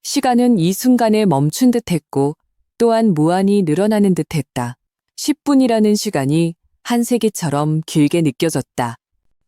시간은 이 순간에 멈춘 듯했고 또한 무한히 늘어나는 듯했다. 10분이라는 시간이 한 세기처럼 길게 느껴졌다.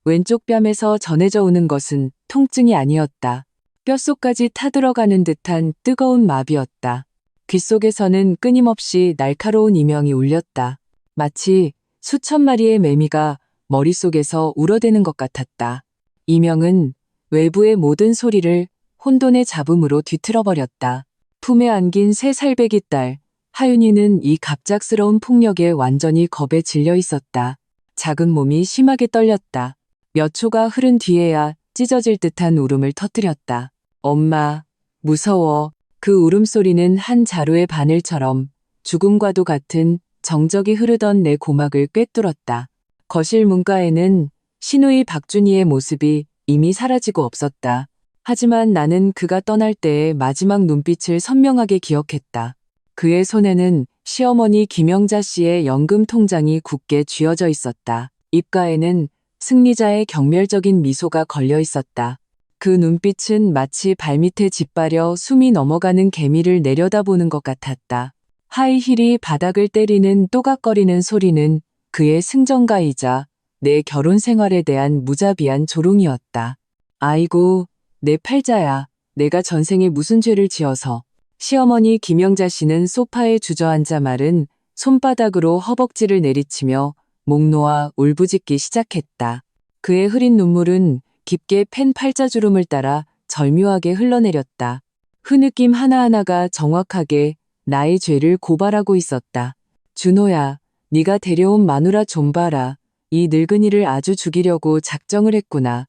왼쪽 뺨에서 전해져 오는 것은 통증이 아니었다. 뼛속까지 타들어가는 듯한 뜨거운 마비였다. 귓속에서는 끊임없이 날카로운 이명이 울렸다. 마치 수천 마리의 매미가 머릿속에서 울어대는 것 같았다. 이명은 외부의 모든 소리를 혼돈의 잡음으로 뒤틀어버렸다. 품에 안긴 새 살배기 딸 하윤이는 이 갑작스러운 폭력에 완전히 겁에 질려 있었다. 작은 몸이 심하게 떨렸다. 몇 초가 흐른 뒤에야 찢어질 듯한 울음을 터뜨렸다. 엄마, 무서워. 그 울음소리는 한 자루의 바늘처럼 죽음과도 같은 정적이 흐르던 내 고막을 꿰뚫었다. 거실 문가에는 시누이 박준희의 모습이 이미 사라지고 없었다. 하지만 나는 그가 떠날 때의 마지막 눈빛을 선명하게 기억했다. 그의 손에는 시어머니 김영자 씨의 연금 통장이 굳게 쥐어져 있었다. 입가에는 승리자의 경멸적인 미소가 걸려 있었다. 그 눈빛은 마치 발밑에 짓바려 숨이 넘어가는 개미를 내려다보는 것 같았다. 하이힐이 바닥을 때리는 또각거리는 소리는 그의 승전가이자 내 결혼 생활에 대한 무자비한 조롱이었다. 아이고, 내 팔자야. 내가 전생에 무슨 죄를 지어서. 시어머니 김영자 씨는 소파에 주저앉아 마른 손바닥으로 허벅지를 내리치며 목 놓아 울부짖기 시작했다. 그의 흐린 눈물은 깊게 팬 팔자주름을 따라 절묘하게 흘러내렸다. 흐느낌 하나하나가 정확하게 나의 죄를 고발하고 있었다. 준호야, 네가 데려온 마누라 좀 봐라. 이 늙은이를 아주 죽이려고 작정을 했구나.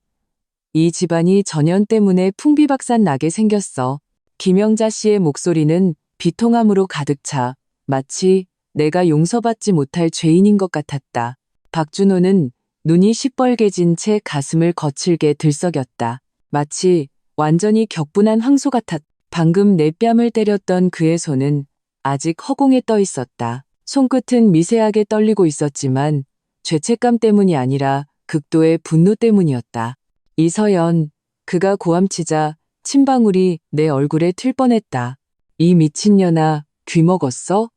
이 집안이 전연 때문에 풍비박산 나게 생겼어. 김영자 씨의 목소리는 비통함으로 가득 차 마치 내가 용서받지 못할 죄인인 것 같았다. 박준호는 눈이 시뻘개진 채 가슴을 거칠게 들썩였다. 마치 완전히 격분한 황소 같았다. 방금 내 뺨을 때렸던 그의 손은 아직 허공에 떠 있었다. 손끝은 미세하게 떨리고 있었지만 죄책감 때문이 아니라 극도의 분노 때문이었다. 이서연, 그가 고함치자 침방울이 내 얼굴에 튈 뻔했다. 이 미친년아, 귀 먹었어?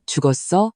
죽었어?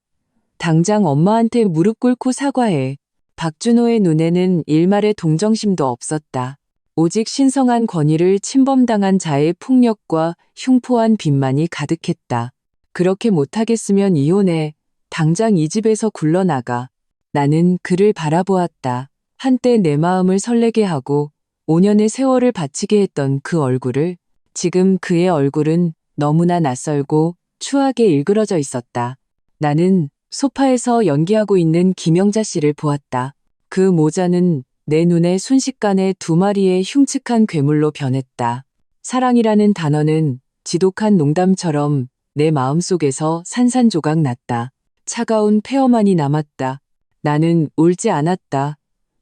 당장 엄마한테 무릎 꿇고 사과해. 박준호의 눈에는 일말의 동정심도 없었다. 오직 신성한 권위를 침범당한 자의 폭력과 흉포한 빛만이 가득했다. 그렇게 못하겠으면 이혼해. 당장 이 집에서 굴러나가. 나는 그를 바라보았다. 한때 내 마음을 설레게 하고 5년의 세월을 바치게 했던 그 얼굴을 지금 그의 얼굴은 너무나 낯설고 추하게 일그러져 있었다. 나는 소파에서 연기하고 있는 김영자 씨를 보았다. 그 모자는 내 눈에 순식간에 2마리의 흉측한 괴물로 변했다. 사랑이라는 단어는 지독한 농담처럼 내 마음속에서 산산조각 났다. 차가운 폐허만이 남았다. 나는 울지 않았다.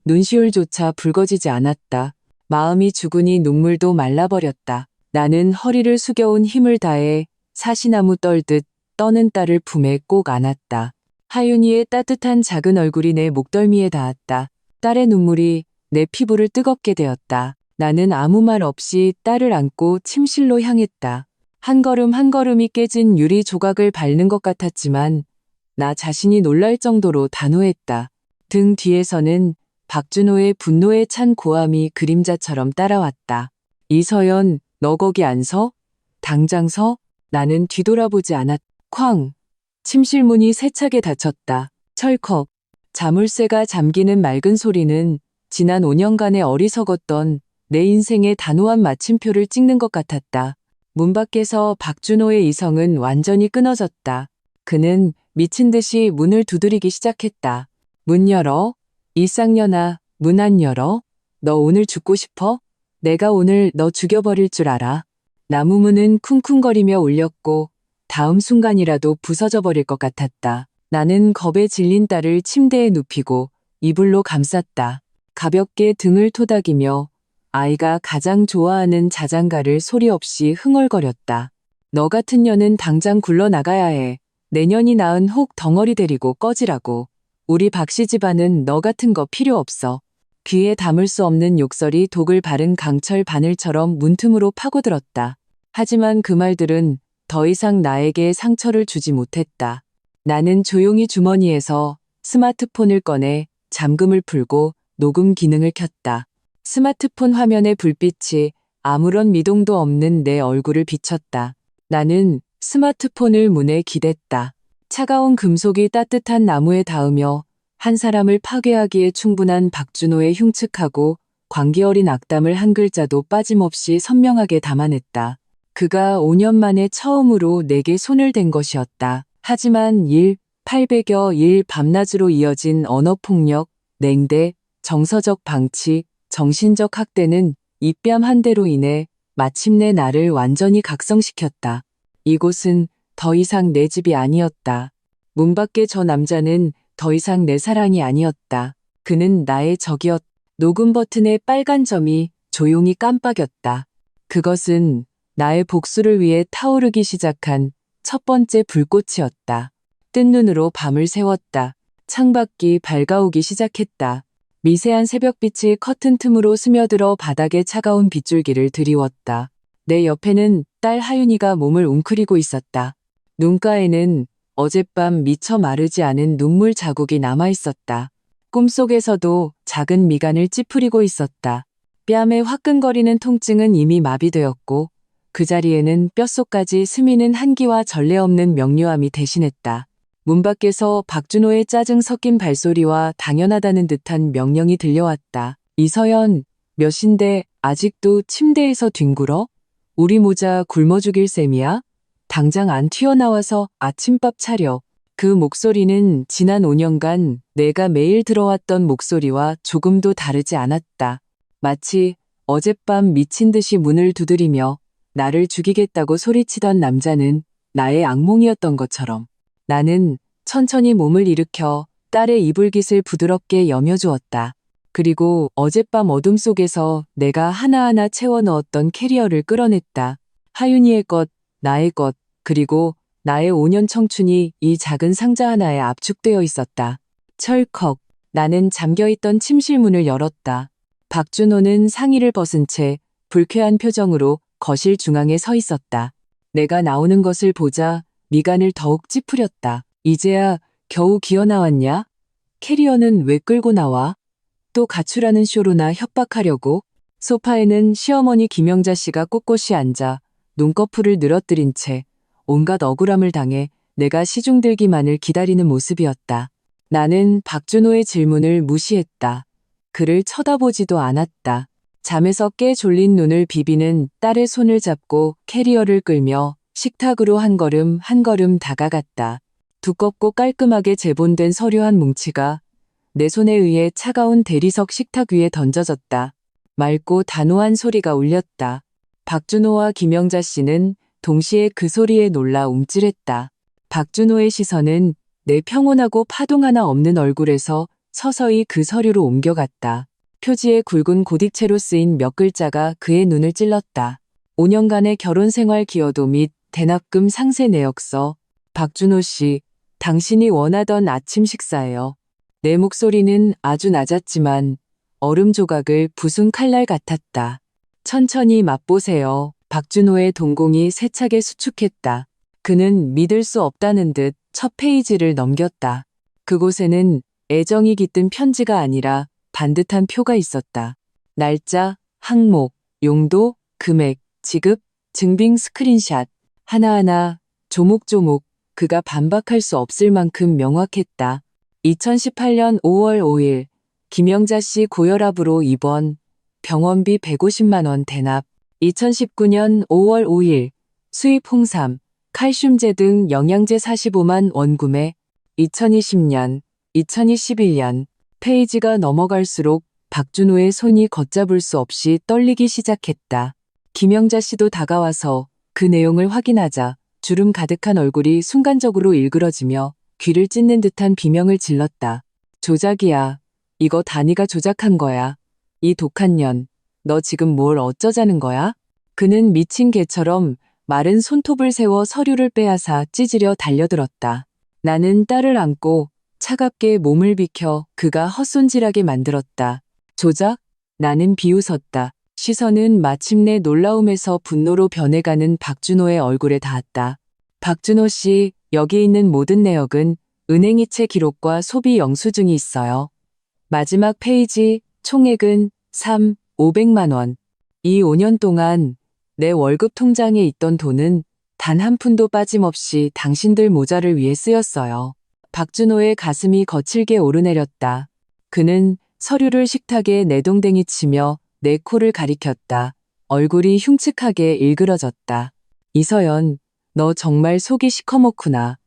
눈시울조차 붉어지지 않았다. 마음이 죽으니 눈물도 말라버렸다. 나는 허리를 숙여온 힘을 다해 사시나무 떨듯 떠는 딸을 품에 꼭 안았다. 하윤이의 따뜻한 작은 얼굴이 내 목덜미에 닿았다. 딸의 눈물이 내 피부를 뜨겁게 되었다. 나는 아무 말 없이 딸을 안고 침실로 향했다. 한 걸음 한 걸음이 깨진 유리 조각을 밟는 것 같았지만 나 자신이 놀랄 정도로 단호했다. 등 뒤에서는 박준호의 분노에 찬 고함이 그림자처럼 따라왔다. 이서연, 너 거기 안 서? 당장 서? 나는 뒤돌아보지 않았다. 쾅! 침실 문이 세차게 닫혔다. 철컥! 자물쇠가 잠기는 맑은 소리는 지난 5년간의 어리석었던 내 인생의 단호한 마침표를 찍는 것 같았다. 문 밖에서 박준호의 이성은 완전히 끊어졌다. 그는 미친 듯이 문을 두드리기 시작했다. 문 열어. 이 쌍년아, 문 안 열어? 너 오늘 죽고 싶어? 내가 오늘 너 죽여버릴 줄 알아. 나무 문은 쿵쿵거리며 울렸고 다음 순간이라도 부서져 버릴 것 같았다. 나는 겁에 질린 딸을 침대에 눕히고 이불로 감쌌다. 가볍게 등을 토닥이며 아이가 가장 좋아하는 자장가를 소리 없이 흥얼거렸다. 너 같은 년은 당장 굴러나가야 해. 내년이 낳은 혹 덩어리 데리고 꺼지라고. 우리 박씨 집안은 너 같은 거 필요 없어. 귀에 담을 수 없는 욕설이 독을 바른 강철 바늘처럼 문틈으로 파고들었다. 하지만 그 말들은 더 이상 나에게 상처를 주지 못했다. 나는 조용히 주머니에서 스마트폰을 꺼내 잠금을 풀고 녹음 기능을 켰다. 스마트폰 화면의 불빛이 아무런 미동도 없는 내 얼굴을 비췄다. 나는 스마트폰을 문에 기댔다. 차가운 금속이 따뜻한 나무에 닿으며 한 사람을 파괴하기에 충분한 박준호의 흉측하고 광기 어린 악담을 한 글자도 빠짐없이 선명하게 담아냈다. 그가 5년 만에 처음으로 내게 손을 댄 것이었다. 하지만 800여 일 밤낮으로 이어진 언어폭력, 냉대, 정서적 방치, 정신적 학대는 이 뺨 한 대로 인해 마침내 나를 완전히 각성시켰다. 이곳은 더 이상 내 집이 아니었다. 문 밖의 저 남자는 더 이상 내 사랑이 아니었다. 그는 나의 적이었다. 녹음 버튼의 빨간 점이 조용히 깜빡였다. 그것은 나의 복수를 위해 타오르기 시작한 첫 번째 불꽃이었다. 뜬 눈으로 밤을 새웠다. 창밖이 밝아오기 시작했다. 미세한 새벽빛이 커튼 틈으로 스며들어 바닥에 차가운 빗줄기를 드리웠다. 내 옆에는 딸 하윤이가 몸을 웅크리고 있었다. 눈가에는 어젯밤 미처 마르지 않은 눈물 자국이 남아 있었다. 꿈속에서도 작은 미간을 찌푸리고 있었다. 뺨에 화끈거리는 통증은 이미 마비되었고 그 자리에는 뼛속까지 스미는 한기와 전례 없는 명료함이 대신했다. 문 밖에서 박준호의 짜증 섞인 발소리와 당연하다는 듯한 명령이 들려왔다. 이서연, 몇인데 아직도 침대에서 뒹굴어? 우리 모자 굶어 죽일 셈이야? 당장 안 튀어나와서 아침밥 차려. 그 목소리는 지난 5년간 내가 매일 들어왔던 목소리와 조금도 다르지 않았다. 마치 어젯밤 미친 듯이 문을 두드리며 나를 죽이겠다고 소리치던 남자는 나의 악몽이었던 것처럼. 나는 천천히 몸을 일으켜 딸의 이불깃을 부드럽게 여며주었다. 그리고 어젯밤 어둠 속에서 내가 하나하나 채워 넣었던 캐리어를 끌어냈다. 하윤이의 것, 나의 것, 그리고 나의 5년 청춘이 이 작은 상자 하나에 압축되어 있었다. 철컥, 나는 잠겨있던 침실 문을 열었다. 박준호는 상의를 벗은 채 불쾌한 표정으로 거실 중앙에 서 있었다. 내가 나오는 것을 보자 미간을 더욱 찌푸렸다. 이제야 겨우 기어 나왔냐? 캐리어는 왜 끌고 나와? 또 가출하는 쇼로나 협박하려고? 소파에는 시어머니 김영자 씨가 꼿꼿이 앉아 눈꺼풀을 늘어뜨린 채 온갖 억울함을 당해 내가 시중 들기만을 기다리는 모습이었다. 나는 박준호의 질문을 무시했다. 그를 쳐다보지도 않았다. 잠에서 깨 졸린 눈을 비비는 딸의 손을 잡고 캐리어를 끌며 식탁으로 한 걸음 한 걸음 다가갔다. 두껍고 깔끔하게 제본된 서류 한 뭉치가 내 손에 의해 차가운 대리석 식탁 위에 던져졌다. 맑고 단호한 소리가 울렸다. 박준호와 김영자 씨는 동시에 그 소리에 놀라 움찔했다. 박준호의 시선은 내 평온하고 파동 하나 없는 얼굴에서 서서히 그 서류로 옮겨갔다. 표지에 굵은 고딕체로 쓰인 몇 글자가 그의 눈을 찔렀다. 5년간의 결혼 생활 기여도 및 대납금 상세 내역서. 박준호 씨, 당신이 원하던 아침 식사예요. 내 목소리는 아주 낮았지만 얼음 조각을 부순 칼날 같았다. 천천히 맛보세요. 박준호의 동공이 세차게 수축했다. 그는 믿을 수 없다는 듯 첫 페이지를 넘겼다. 그곳에는 애정이 깃든 편지가 아니라 반듯한 표가 있었다. 날짜, 항목, 용도, 금액, 지급, 증빙 스크린샷. 하나하나 조목조목 그가 반박할 수 없을 만큼 명확했다. 2018년 5월 5일 김영자 씨 고혈압으로 입원, 병원비 150만 원 대납. 2019년 5월 5일 수입 홍삼, 칼슘제 등 영양제 45만 원 구매. 2020년, 2021년 페이지가 넘어갈수록 박준호의 손이 걷잡을 수 없이 떨리기 시작했다. 김영자 씨도 다가와서 그 내용을 확인하자 주름 가득한 얼굴이 순간적으로 일그러지며 귀를 찢는 듯한 비명을 질렀다. 조작이야. 이거 단이가 조작한 거야. 이 독한 년. 너 지금 뭘 어쩌자는 거야? 그는 미친 개처럼 마른 손톱을 세워 서류를 빼앗아 찢으려 달려들었다. 나는 딸을 안고 차갑게 몸을 비켜 그가 헛손질하게 만들었다. 조작? 나는 비웃었다. 시선은 마침내 놀라움에서 분노로 변해가는 박준호의 얼굴에 닿았다. 박준호 씨, 여기 있는 모든 내역은 은행이체 기록과 소비 영수증이 있어요. 마지막 페이지, 총액은 500만 원. 이 5년 동안 내 월급 통장에 있던 돈은 단 한 푼도 빠짐없이 당신들 모자를 위해 쓰였어요. 박준호의 가슴이 거칠게 오르내렸다. 그는 서류를 식탁에 내동댕이 치며 내 코를 가리켰다. 얼굴이 흉측하게 일그러졌다. 이서연, 너 정말 속이 시커멓구나.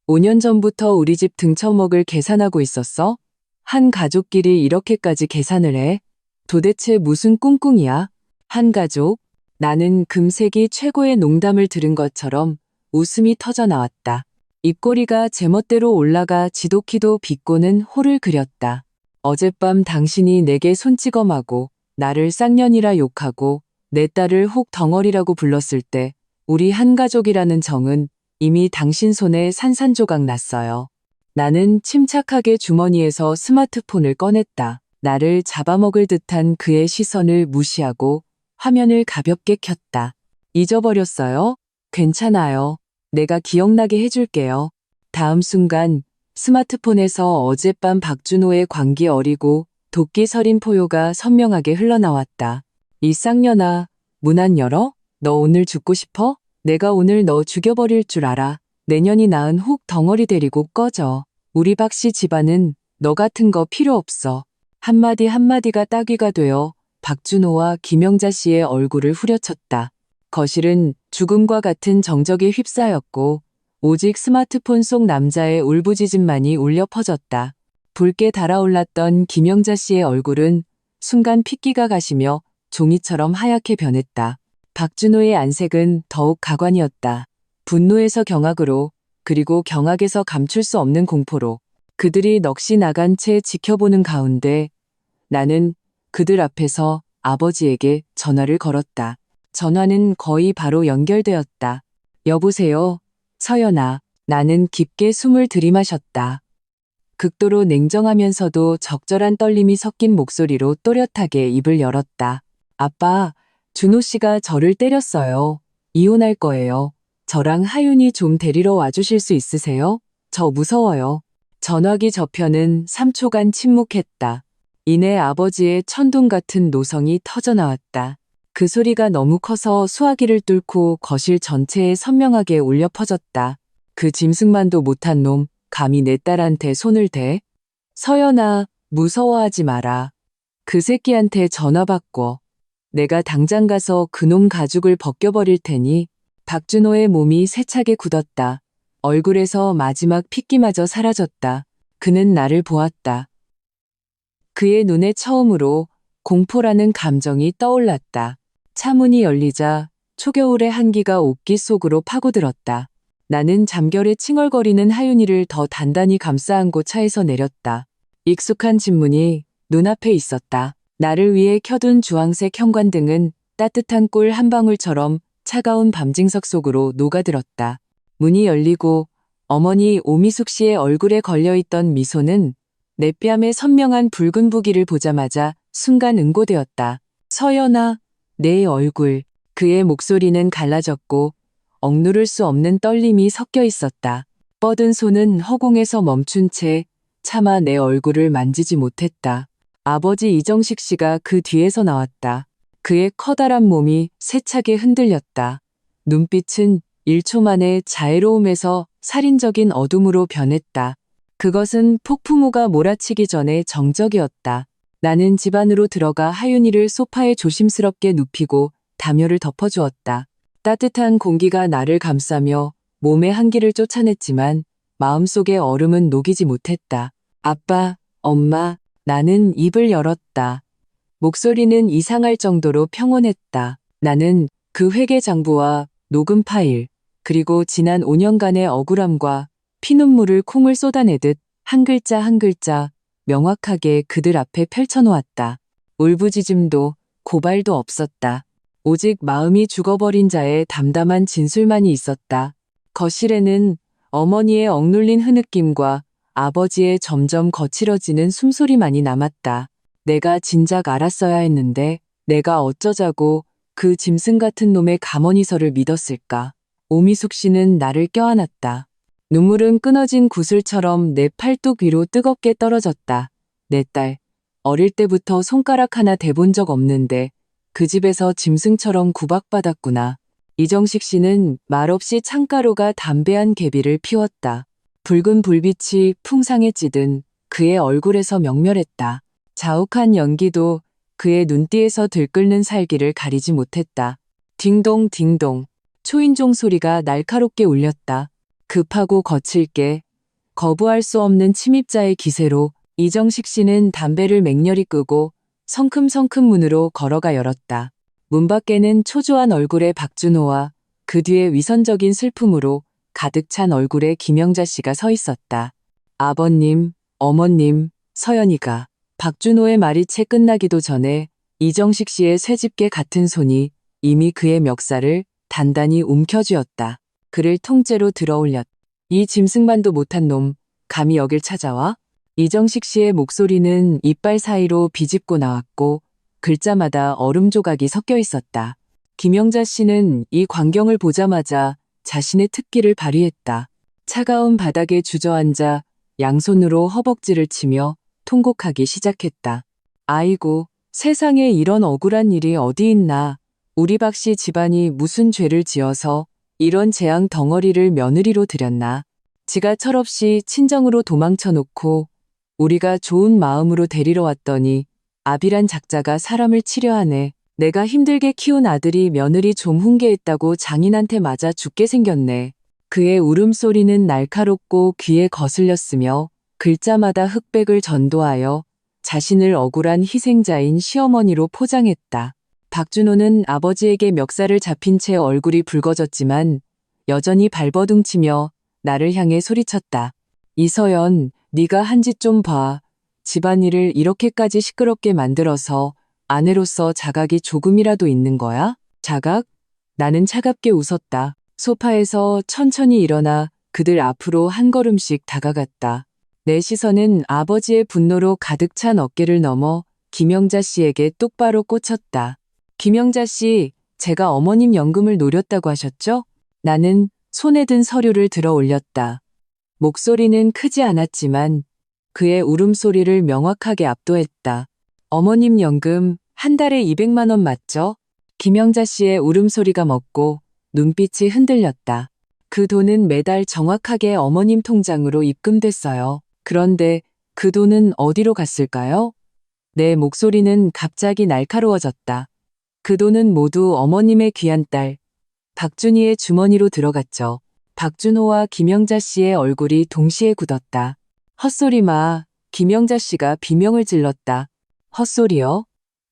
5년 전부터 우리 집 등쳐먹을 계산하고 있었어? 한 가족끼리 이렇게까지 계산을 해? 도대체 무슨 꿍꿍이야? 한 가족? 나는 금색이 최고의 농담을 들은 것처럼 웃음이 터져 나왔다. 입꼬리가 제멋대로 올라가 지독히도 비꼬는 호를 그렸다. 어젯밤 당신이 내게 손찌검하고 나를 쌍년이라 욕하고 내 딸을 혹 덩어리라고 불렀을 때 우리 한 가족이라는 정은 이미 당신 손에 산산조각 났어요. 나는 침착하게 주머니에서 스마트폰을 꺼냈다. 나를 잡아먹을 듯한 그의 시선을 무시하고 화면을 가볍게 켰다. 잊어버렸어요? 괜찮아요. 내가 기억나게 해줄게요. 다음 순간 스마트폰에서 어젯밤 박준호의 광기 어리고 도끼 서린 포효가 선명하게 흘러나왔다. 이 쌍년아, 문 안 열어? 너 오늘 죽고 싶어? 내가 오늘 너 죽여버릴 줄 알아. 내년이 낳은 혹 덩어리 데리고 꺼져. 우리 박씨 집안은 너 같은 거 필요 없어. 한마디 한마디가 따귀가 되어 박준호와 김영자 씨의 얼굴을 후려쳤다. 거실은 죽음과 같은 정적에 휩싸였고 오직 스마트폰 속 남자의 울부짖음만이 울려 퍼졌다. 붉게 달아올랐던 김영자 씨의 얼굴은 순간 핏기가 가시며 종이처럼 하얗게 변했다. 박준호의 안색은 더욱 가관이었다. 분노에서 경악으로, 그리고 경악에서 감출 수 없는 공포로. 그들이 넋이 나간 채 지켜보는 가운데 나는 그들 앞에서 아버지에게 전화를 걸었다. 전화는 거의 바로 연결되었다. 여보세요, 서연아. 나는 깊게 숨을 들이마셨다. 극도로 냉정하면서도 적절한 떨림이 섞인 목소리로 또렷하게 입을 열었다. 아빠, 준호 씨가 저를 때렸어요. 이혼할 거예요. 저랑 하윤이 좀 데리러 와주실 수 있으세요? 저 무서워요. 전화기 저편은 3초간 침묵했다. 이내 아버지의 천둥 같은 노성이 터져나왔다. 그 소리가 너무 커서 수화기를 뚫고 거실 전체에 선명하게 울려 퍼졌다. 그 짐승만도 못한 놈, 감히 내 딸한테 손을 대? 서연아, 무서워하지 마라. 그 새끼한테 전화 바꿔. 내가 당장 가서 그놈 가죽을 벗겨버릴 테니. 박준호의 몸이 세차게 굳었다. 얼굴에서 마지막 핏기마저 사라졌다. 그는 나를 보았다. 그의 눈에 처음으로 공포라는 감정이 떠올랐다. 차문이 열리자 초겨울의 한기가 옥기 속으로 파고들었다. 나는 잠결에 칭얼거리는 하윤이를 더 단단히 감싸안고 차에서 내렸다. 익숙한 집문이 눈앞에 있었다. 나를 위해 켜둔 주황색 형관등은 따뜻한 꿀 한 방울처럼 차가운 밤징석 속으로 녹아들었다. 문이 열리고 어머니 오미숙 씨의 얼굴에 걸려있던 미소는 내 뺨에 선명한 붉은 부기를 보자마자 순간 응고되었다. 서연아, 내 얼굴. 그의 목소리는 갈라졌고 억누를 수 없는 떨림이 섞여 있었다. 뻗은 손은 허공에서 멈춘 채 차마 내 얼굴을 만지지 못했다. 아버지 이정식 씨가 그 뒤에서 나왔다. 그의 커다란 몸이 세차게 흔들렸다. 눈빛은 1초 만에 자애로움에서 살인적인 어둠으로 변했다. 그것은 폭풍우가 몰아치기 전에 정적이었다. 나는 집 안으로 들어가 하윤이를 소파에 조심스럽게 눕히고 담요를 덮어주었다. 따뜻한 공기가 나를 감싸며 몸의 한기를 쫓아냈지만 마음속의 얼음은 녹이지 못했다. 아빠, 엄마, 나는 입을 열었다. 목소리는 이상할 정도로 평온했다. 나는 그 회계 장부와 녹음 파일, 그리고 지난 5년간의 억울함과 피눈물을 콩을 쏟아내듯 한 글자 한 글자 명확하게 그들 앞에 펼쳐놓았다. 울부짖음도 고발도 없었다. 오직 마음이 죽어버린 자의 담담한 진술만이 있었다. 거실에는 어머니의 억눌린 흐느낌과 아버지의 점점 거칠어지는 숨소리만이 남았다. 내가 진작 알았어야 했는데 내가 어쩌자고 그 짐승 같은 놈의 가머니서를 믿었을까. 오미숙 씨는 나를 껴안았다. 눈물은 끊어진 구슬처럼 내 팔뚝 위로 뜨겁게 떨어졌다. 내 딸, 어릴 때부터 손가락 하나 대본 적 없는데 그 집에서 짐승처럼 구박받았구나. 이정식 씨는 말없이 창가로가 담대한 계비를 피웠다. 붉은 불빛이 풍상에 찌든 그의 얼굴에서 명멸했다. 자욱한 연기도 그의 눈띠에서 들끓는 살기를 가리지 못했다. 딩동 딩동. 초인종 소리가 날카롭게 울렸다. 급하고 거칠게 거부할 수 없는 침입자의 기세로 이정식 씨는 담배를 맹렬히 끄고 성큼성큼 문으로 걸어가 열었다. 문 밖에는 초조한 얼굴의 박준호와 그 뒤에 위선적인 슬픔으로 가득 찬 얼굴의 김영자 씨가 서 있었다. 아버님, 어머님, 서연이가. 박준호의 말이 채 끝나기도 전에 이정식 씨의 쇠집게 같은 손이 이미 그의 멱살을 단단히 움켜쥐었다. 그를 통째로 들어올렸다. 이 짐승만도 못한 놈, 감히 여길 찾아와? 이정식 씨의 목소리는 이빨 사이로 비집고 나왔고 글자마다 얼음 조각이 섞여 있었다. 김영자 씨는 이 광경을 보자마자 자신의 특기를 발휘했다. 차가운 바닥에 주저앉아 양손으로 허벅지를 치며 통곡하기 시작했다. 아이고, 세상에 이런 억울한 일이 어디 있나. 우리 박 씨 집안이 무슨 죄를 지어서 이런 재앙 덩어리를 며느리로 들였나. 지가 철없이 친정으로 도망쳐 놓고 우리가 좋은 마음으로 데리러 왔더니 아비란 작자가 사람을 치려 하네. 내가 힘들게 키운 아들이 며느리 좀 훈계했다고 장인한테 맞아 죽게 생겼네. 그의 울음소리는 날카롭고 귀에 거슬렸으며 글자마다 흑백을 전도하여 자신을 억울한 희생자인 시어머니로 포장했다. 박준호는 아버지에게 멱살을 잡힌 채 얼굴이 붉어졌지만 여전히 발버둥치며 나를 향해 소리쳤다. 이서연, 네가 한 짓 좀 봐. 집안일을 이렇게까지 시끄럽게 만들어서 아내로서 자각이 조금이라도 있는 거야? 자각? 나는 차갑게 웃었다. 소파에서 천천히 일어나 그들 앞으로 한 걸음씩 다가갔다. 내 시선은 아버지의 분노로 가득 찬 어깨를 넘어 김영자 씨에게 똑바로 꽂혔다. 김영자 씨, 제가 어머님 연금을 노렸다고 하셨죠? 나는 손에 든 서류를 들어 올렸다. 목소리는 크지 않았지만 그의 울음소리를 명확하게 압도했다. 어머님 연금 한 달에 200만 원 맞죠? 김영자 씨의 울음소리가 멎고 눈빛이 흔들렸다. 그 돈은 매달 정확하게 어머님 통장으로 입금됐어요. 그런데 그 돈은 어디로 갔을까요? 내 목소리는 갑자기 날카로워졌다. 그 돈은 모두 어머님의 귀한 딸 박준희의 주머니로 들어갔죠. 박준호와 김영자 씨의 얼굴이 동시에 굳었다. 헛소리 마. 김영자 씨가 비명을 질렀다. 헛소리요?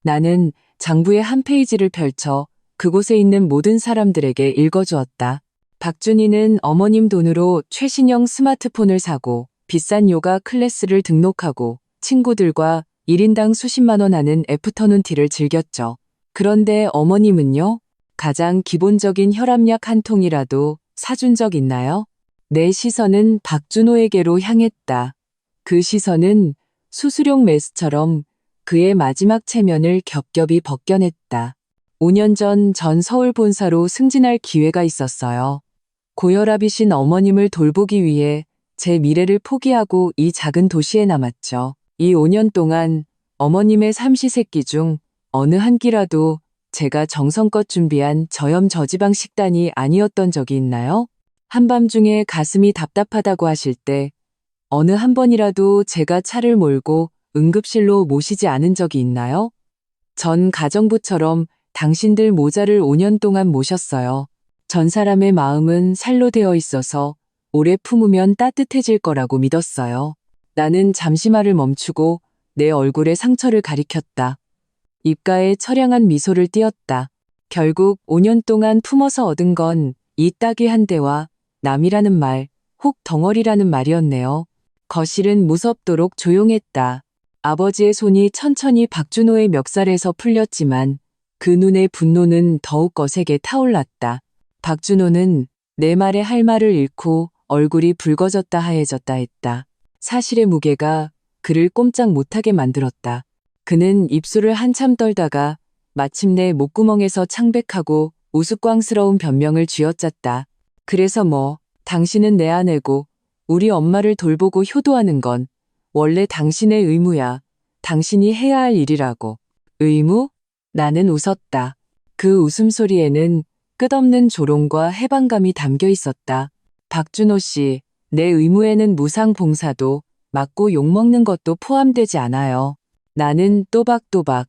나는 장부의 한 페이지를 펼쳐 그곳에 있는 모든 사람들에게 읽어주었다. 박준희는 어머님 돈으로 최신형 스마트폰을 사고 비싼 요가 클래스를 등록하고 친구들과 1인당 수십만 원 하는 애프터눈 티를 즐겼죠. 그런데 어머님은요? 가장 기본적인 혈압약 한 통이라도 사준 적 있나요? 내 시선은 박준호에게로 향했다. 그 시선은 수수령 매수처럼 그의 마지막 체면을 겹겹이 벗겨냈다. 5년 전 서울 본사로 승진할 기회가 있었어요. 고혈압이신 어머님을 돌보기 위해 제 미래를 포기하고 이 작은 도시에 남았죠. 이 5년 동안 어머님의 삼시세끼 중 어느 한 끼라도 제가 정성껏 준비한 저염저지방 식단이 아니었던 적이 있나요? 한밤중에 가슴이 답답하다고 하실 때 어느 한 번이라도 제가 차를 몰고 응급실로 모시지 않은 적이 있나요? 전 가정부처럼 당신들 모자를 5년 동안 모셨어요. 전 사람의 마음은 살로 되어 있어서 오래 품으면 따뜻해질 거라고 믿었어요. 나는 잠시 말을 멈추고 내 얼굴에 상처를 가리켰다. 입가에 처량한 미소를 띄었다. 결국 5년 동안 품어서 얻은 건 이 따귀 한 대와 남이라는 말, 혹 덩어리라는 말이었네요. 거실은 무섭도록 조용했다. 아버지의 손이 천천히 박준호의 멱살에서 풀렸지만 그 눈의 분노는 더욱 거세게 타올랐다. 박준호는 내 말에 할 말을 잃고 얼굴이 붉어졌다 하얘졌다 했다. 사실의 무게가 그를 꼼짝 못하게 만들었다. 그는 입술을 한참 떨다가 마침내 목구멍에서 창백하고 우스꽝스러운 변명을 쥐어짰다. 그래서 뭐, 당신은 내 아내고 우리 엄마를 돌보고 효도하는 건 원래 당신의 의무야. 당신이 해야 할 일이라고. 의무? 나는 웃었다. 그 웃음소리에는 끝없는 조롱과 해방감이 담겨 있었다. 박준호 씨, 내 의무에는 무상봉사도 맞고 욕먹는 것도 포함되지 않아요. 나는 또박또박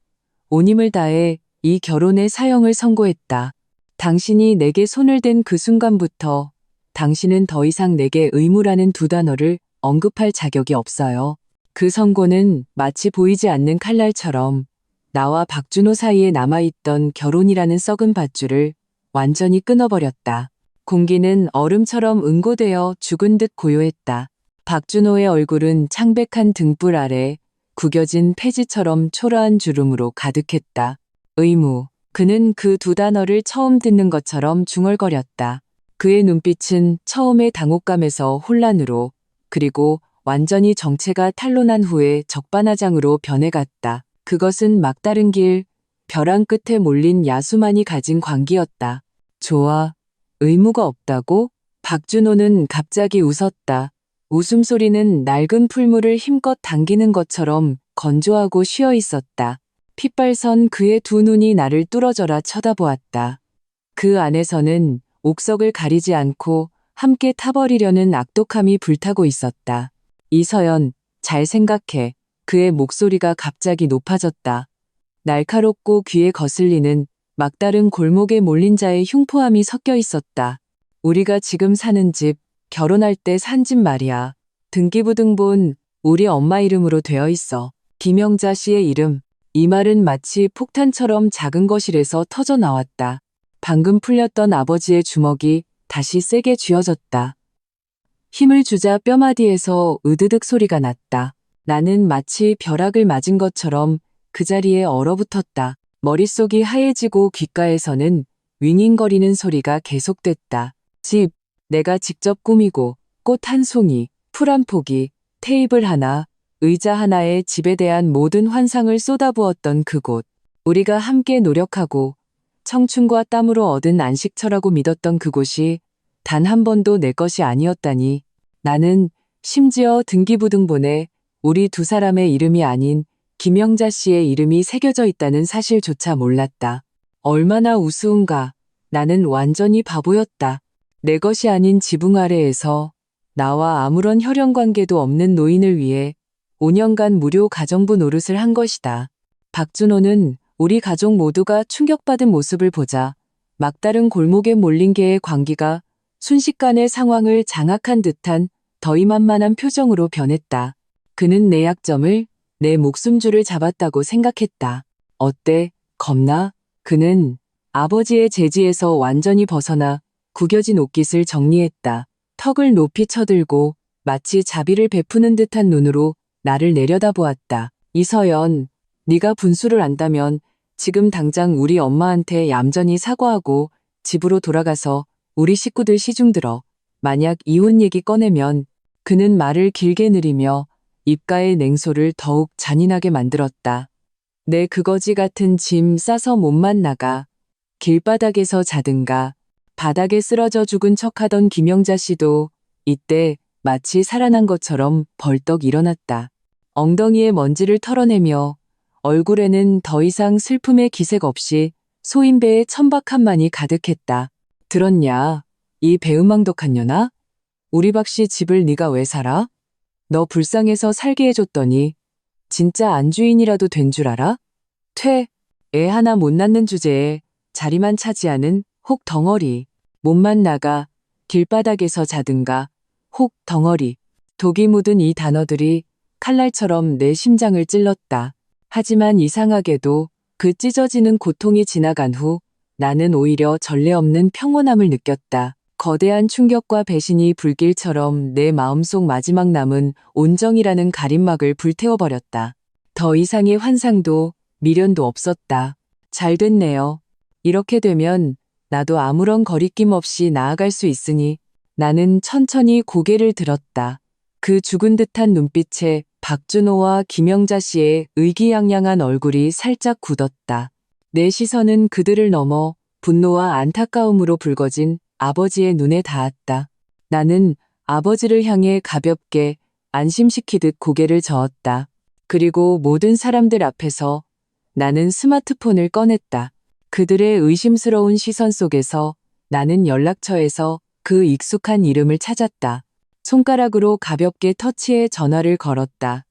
온 힘을 다해 이 결혼의 사형을 선고했다. 당신이 내게 손을 댄 그 순간부터 당신은 더 이상 내게 의무라는 두 단어를 언급할 자격이 없어요. 그 선고는 마치 보이지 않는 칼날처럼 나와 박준호 사이에 남아있던 결혼이라는 썩은 밧줄을 완전히 끊어버렸다. 공기는 얼음처럼 응고되어 죽은 듯 고요했다. 박준호의 얼굴은 창백한 등불 아래 구겨진 폐지처럼 초라한 주름으로 가득했다. 의무. 그는 그 두 단어를 처음 듣는 것처럼 중얼거렸다. 그의 눈빛은 처음에 당혹감에서 혼란으로, 그리고 완전히 정체가 탄로난 후에 적반하장으로 변해갔다. 그것은 막다른 길, 벼랑 끝에 몰린 야수만이 가진 광기였다. 좋아. 의무가 없다고? 박준호는 갑자기 웃었다. 웃음소리는 낡은 풀물을 힘껏 당기는 것처럼 건조하고 쉬어 있었다. 핏발선 그의 두 눈이 나를 뚫어져라 쳐다보았다. 그 안에서는 옥석을 가리지 않고 함께 타버리려는 악독함이 불타고 있었다. 이서연, 잘 생각해. 그의 목소리가 갑자기 높아졌다. 날카롭고 귀에 거슬리는 막다른 골목에 몰린 자의 흉포함이 섞여 있었다. 우리가 지금 사는 집, 결혼할 때 산 집 말이야. 등기부등본 우리 엄마 이름으로 되어 있어. 김영자 씨의 이름. 이 말은 마치 폭탄처럼 작은 거실에서 터져 나왔다. 방금 풀렸던 아버지의 주먹이 다시 세게 쥐어졌다. 힘을 주자 뼈마디에서 으드득 소리가 났다. 나는 마치 벼락을 맞은 것처럼 그 자리에 얼어붙었다. 머릿속이 하얘지고 귓가에서는 윙윙거리는 소리가 계속됐다. 집, 내가 직접 꾸미고 꽃 한 송이, 풀 한 포기, 테이블 하나, 의자 하나에 집에 대한 모든 환상을 쏟아부었던 그곳. 우리가 함께 노력하고 청춘과 땀으로 얻은 안식처라고 믿었던 그곳이 단 한 번도 내 것이 아니었다니. 나는 심지어 등기부등본에 우리 두 사람의 이름이 아닌 김영자 씨의 이름이 새겨져 있다는 사실조차 몰랐다. 얼마나 우스운가. 나는 완전히 바보였다. 내 것이 아닌 지붕 아래에서 나와 아무런 혈연관계도 없는 노인을 위해 5년간 무료 가정부 노릇을 한 것이다. 박준호는 우리 가족 모두가 충격받은 모습을 보자 막다른 골목에 몰린 개의 광기가 순식간에 상황을 장악한 듯한 더위만만한 표정으로 변했다. 그는 내 약점을, 내 목숨줄을 잡았다고 생각했다. 어때? 겁나? 그는 아버지의 제지에서 완전히 벗어나 구겨진 옷깃을 정리했다. 턱을 높이 쳐들고 마치 자비를 베푸는 듯한 눈으로 나를 내려다보았다. 이서연, 네가 분수를 안다면 지금 당장 우리 엄마한테 얌전히 사과하고 집으로 돌아가서 우리 식구들 시중 들어. 만약 이혼 얘기 꺼내면. 그는 말을 길게 느리며 입가의 냉소를 더욱 잔인하게 만들었다. 내 그거지 같은 짐 싸서 몸만 나가. 길바닥에서 자든가. 바닥에 쓰러져 죽은 척하던 김영자 씨도 이때 마치 살아난 것처럼 벌떡 일어났다. 엉덩이에 먼지를 털어내며 얼굴에는 더 이상 슬픔의 기색 없이 소인배의 천박함만이 가득했다. 들었냐? 이 배은망덕한 년아? 우리 박씨 집을 네가 왜 살아? 너 불쌍해서 살게 해줬더니 진짜 안주인이라도 된 줄 알아? 퇴! 애 하나 못 낳는 주제에 자리만 차지하는 혹 덩어리. 몸만 나가. 길바닥에서 자든가. 혹 덩어리. 독이 묻은 이 단어들이 칼날처럼 내 심장을 찔렀다. 하지만 이상하게도 그 찢어지는 고통이 지나간 후 나는 오히려 전례 없는 평온함을 느꼈다. 거대한 충격과 배신이 불길처럼 내 마음속 마지막 남은 온정이라는 가림막을 불태워버렸다. 더 이상의 환상도 미련도 없었다. 잘 됐네요. 이렇게 되면 나도 아무런 거리낌 없이 나아갈 수 있으니. 나는 천천히 고개를 들었다. 그 죽은 듯한 눈빛에 박준호와 김영자 씨의 의기양양한 얼굴이 살짝 굳었다. 내 시선은 그들을 넘어 분노와 안타까움으로 붉어진 아버지의 눈에 닿았다. 나는 아버지를 향해 가볍게 안심시키듯 고개를 저었다. 그리고 모든 사람들 앞에서 나는 스마트폰을 꺼냈다. 그들의 의심스러운 시선 속에서 나는 연락처에서 그 익숙한 이름을 찾았다. 손가락으로 가볍게 터치해 전화를 걸었다.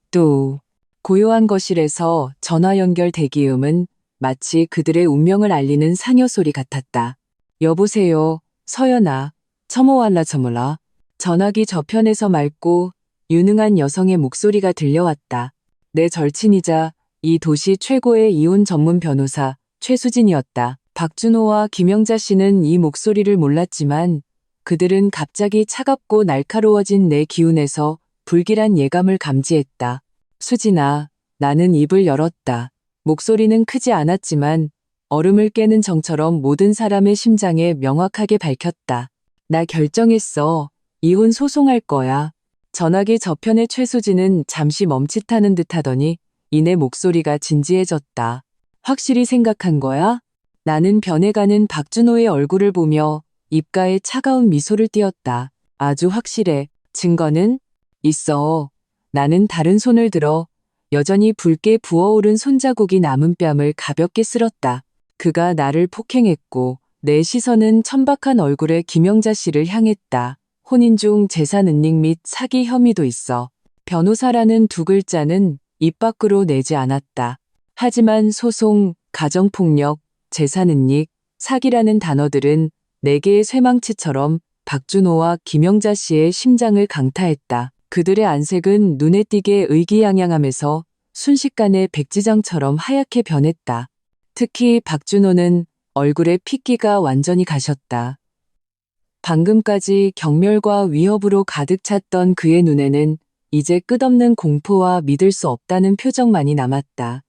또. 고요한 거실에서 전화 연결 대기음은 마치 그들의 운명을 알리는 상여 소리 같았다. 여보세요, 서연아. 처모왈라 처몰라. 전화기 저편에서 맑고 유능한 여성의 목소리가 들려왔다. 내 절친이자 이 도시 최고의 이혼 전문 변호사 최수진이었다. 박준호와 김영자 씨는 이 목소리를 몰랐지만 그들은 갑자기 차갑고 날카로워진 내 기운에서 불길한 예감을 감지했다. 수진아, 나는 입을 열었다. 목소리는 크지 않았지만 얼음을 깨는 정처럼 모든 사람의 심장에 명확하게 밝혔다. 나 결정했어. 이혼 소송할 거야. 전화기 저편의 최수진은 잠시 멈칫하는 듯 하더니 이내 목소리가 진지해졌다. 확실히 생각한 거야? 나는 변해가는 박준호의 얼굴을 보며 입가에 차가운 미소를 띄었다. 아주 확실해. 증거는? 있어. 나는 다른 손을 들어 여전히 붉게 부어오른 손자국이 남은 뺨을 가볍게 쓸었다. 그가 나를 폭행했고 내 시선은 천박한 얼굴의 김영자 씨를 향했다. 혼인 중 재산 은닉 및 사기 혐의도 있어. 변호사라는 두 글자는 입 밖으로 내지 않았다. 하지만 소송, 가정폭력, 재산 은닉, 사기라는 단어들은 네 개의 쇠망치처럼 박준호와 김영자 씨의 심장을 강타했다. 그들의 안색은 눈에 띄게 의기양양하면서 순식간에 백지장처럼 하얗게 변했다. 특히 박준호는 얼굴에 핏기가 완전히 가셨다. 방금까지 경멸과 위협으로 가득 찼던 그의 눈에는 이제 끝없는 공포와 믿을 수 없다는 표정만이 남았다.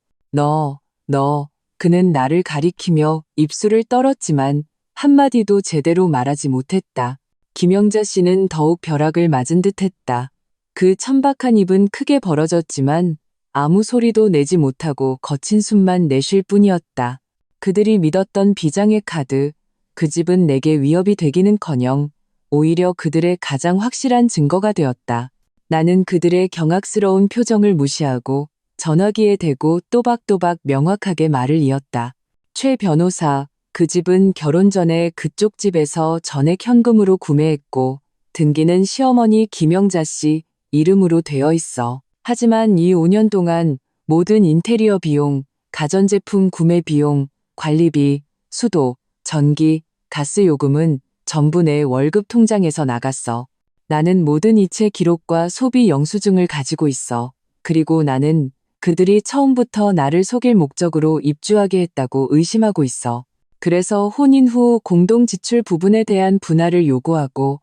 그는 나를 가리키며 입술을 떨었지만 한마디도 제대로 말하지 못했다. 김영자 씨는 더욱 벼락을 맞은 듯 했다. 그 천박한 입은 크게 벌어졌지만 아무 소리도 내지 못하고 거친 숨만 내쉴 뿐이었다. 그들이 믿었던 비장의 카드, 그 집은 내게 위협이 되기는커녕 오히려 그들의 가장 확실한 증거가 되었다. 나는 그들의 경악스러운 표정을 무시하고 전화기에 대고 또박또박 명확하게 말을 이었다. 최 변호사, 그 집은 결혼 전에 그쪽 집에서 전액 현금으로 구매했고 등기는 시어머니 김영자 씨 이름으로 되어 있어. 하지만 이 5년 동안 모든 인테리어 비용, 가전제품 구매 비용, 관리비, 수도, 전기, 가스 요금은 전부 내 월급 통장에서 나갔어. 나는 모든 이체 기록과 소비 영수증을 가지고 있어. 그리고 나는 그들이 처음부터 나를 속일 목적으로 입주하게 했다고 의심하고 있어. 그래서 혼인 후 공동 지출 부분에 대한 분할을 요구하고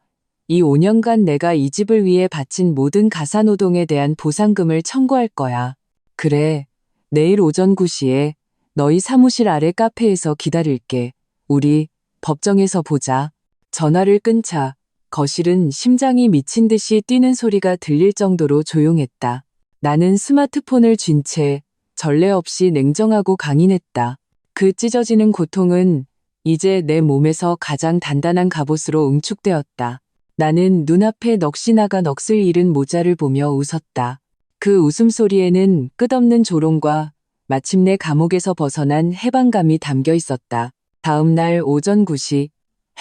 이 5년간 내가 이 집을 위해 바친 모든 가사노동에 대한 보상금을 청구할 거야. 그래, 내일 오전 9시에 너희 사무실 아래 카페에서 기다릴게. 우리 법정에서 보자. 전화를 끊자 거실은 심장이 미친 듯이 뛰는 소리가 들릴 정도로 조용했다. 나는 스마트폰을 쥔 채 전례 없이 냉정하고 강인했다. 그 찢어지는 고통은 이제 내 몸에서 가장 단단한 갑옷으로 응축되었다. 나는 눈앞에 넋이 나가 넋을 잃은 모자를 보며 웃었다. 그 웃음소리에는 끝없는 조롱과 마침내 감옥에서 벗어난 해방감이 담겨 있었다. 다음 날 오전 9시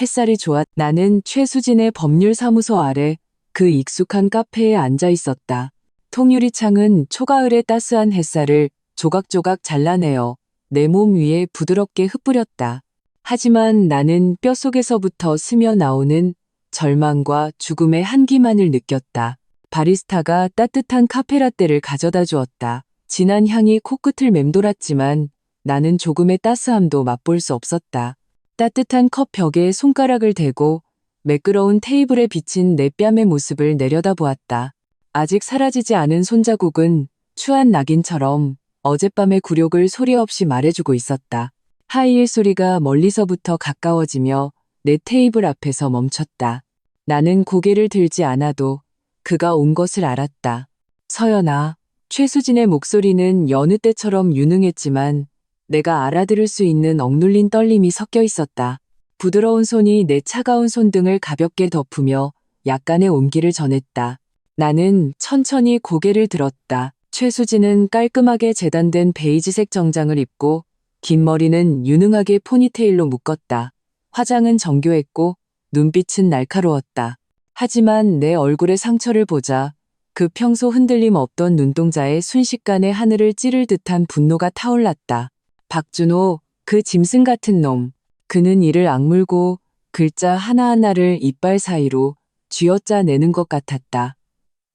햇살이 좋았. 나는 최수진의 법률사무소 아래 그 익숙한 카페에 앉아 있었다. 통유리창은 초가을의 따스한 햇살을 조각조각 잘라내어 내 몸 위에 부드럽게 흩뿌렸다. 하지만 나는 뼛속에서부터 스며 나오는 절망과 죽음의 한기만을 느꼈다. 바리스타가 따뜻한 카페라떼를 가져다 주었다. 진한 향이 코끝을 맴돌았지만 나는 조금의 따스함도 맛볼 수 없었다. 따뜻한 컵 벽에 손가락을 대고 매끄러운 테이블에 비친 내 뺨의 모습을 내려다보았다. 아직 사라지지 않은 손자국은 추한 낙인처럼 어젯밤의 굴욕을 소리 없이 말해주고 있었다. 하이힐 소리가 멀리서부터 가까워지며 내 테이블 앞에서 멈췄다. 나는 고개를 들지 않아도 그가 온 것을 알았다. 서연아. 최수진의 목소리는 여느 때처럼 유능했지만 내가 알아들을 수 있는 억눌린 떨림이 섞여 있었다. 부드러운 손이 내 차가운 손등을 가볍게 덮으며 약간의 온기를 전했다. 나는 천천히 고개를 들었다. 최수진은 깔끔하게 재단된 베이지색 정장을 입고 긴 머리는 유능하게 포니테일로 묶었다. 화장은 정교했고 눈빛은 날카로웠다. 하지만 내 얼굴의 상처를 보자 그 평소 흔들림 없던 눈동자에 순식간에 하늘을 찌를 듯한 분노가 타올랐다. 박준호, 그 짐승 같은 놈. 그는 이를 악물고 글자 하나하나를 이빨 사이로 쥐어짜내는 것 같았다.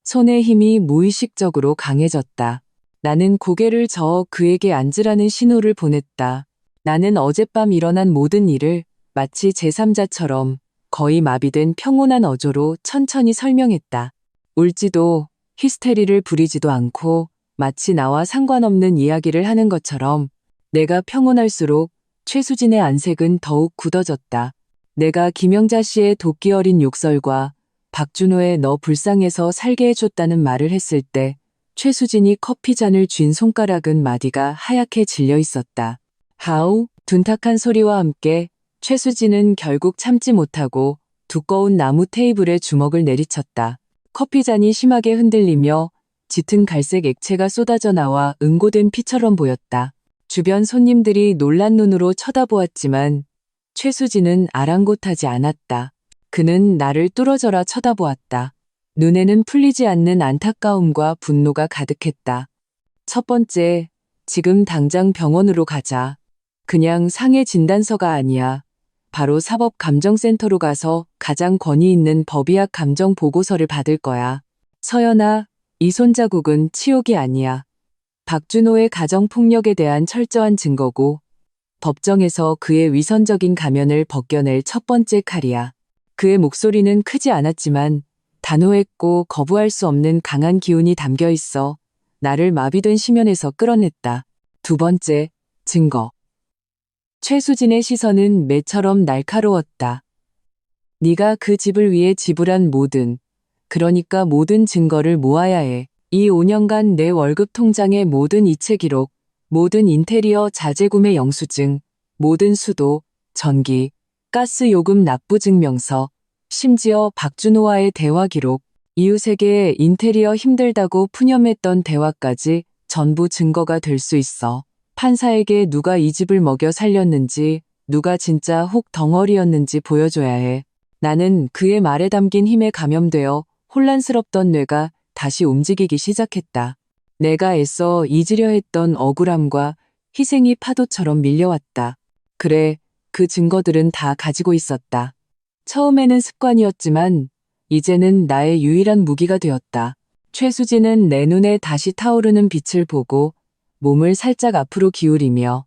손의 힘이 무의식적으로 강해졌다. 나는 고개를 저어 그에게 앉으라는 신호를 보냈다. 나는 어젯밤 일어난 모든 일을 마치 제3자처럼 거의 마비된 평온한 어조로 천천히 설명했다. 울지도 히스테리를 부리지도 않고 마치 나와 상관없는 이야기를 하는 것처럼. 내가 평온할수록 최수진의 안색은 더욱 굳어졌다. 내가 김영자 씨의 도끼 어린 욕설과 박준호의 너 불쌍해서 살게 해줬다는 말을 했을 때 최수진이 커피잔을 쥔 손가락은 마디가 하얗게 질려 있었다. 하우, 둔탁한 소리와 함께 최수진은 결국 참지 못하고 두꺼운 나무 테이블에 주먹을 내리쳤다. 커피잔이 심하게 흔들리며 짙은 갈색 액체가 쏟아져 나와 응고된 피처럼 보였다. 주변 손님들이 놀란 눈으로 쳐다보았지만 최수진은 아랑곳하지 않았다. 그는 나를 뚫어져라 쳐다보았다. 눈에는 풀리지 않는 안타까움과 분노가 가득했다. 첫 번째, 지금 당장 병원으로 가자. 그냥 상해 진단서가 아니야. 바로 사법감정센터로 가서 가장 권위 있는 법의학 감정 보고서를 받을 거야. 서연아, 이 손자국은 치욕이 아니야. 박준호의 가정폭력에 대한 철저한 증거고 법정에서 그의 위선적인 가면을 벗겨낼 첫 번째 칼이야. 그의 목소리는 크지 않았지만 단호했고 거부할 수 없는 강한 기운이 담겨 있어 나를 마비된 심연에서 끌어냈다. 두 번째, 증거. 최수진의 시선은 매처럼 날카로웠다. 네가 그 집을 위해 지불한 그러니까 모든 증거를 모아야 해. 이 5년간 내 월급 통장의 모든 이체 기록, 모든 인테리어 자재 구매 영수증, 모든 수도, 전기, 가스 요금 납부 증명서, 심지어 박준호와의 대화 기록, 이웃에게 인테리어 힘들다고 푸념했던 대화까지 전부 증거가 될 수 있어. 판사에게 누가 이 집을 먹여 살렸는지, 누가 진짜 혹 덩어리였는지 보여줘야 해. 나는 그의 말에 담긴 힘에 감염되어 혼란스럽던 뇌가 다시 움직이기 시작했다. 내가 애써 잊으려 했던 억울함과 희생이 파도처럼 밀려왔다. 그래, 그 증거들은 다 가지고 있었다. 처음에는 습관이었지만 이제는 나의 유일한 무기가 되었다. 최수진은 내 눈에 다시 타오르는 빛을 보고 몸을 살짝 앞으로 기울이며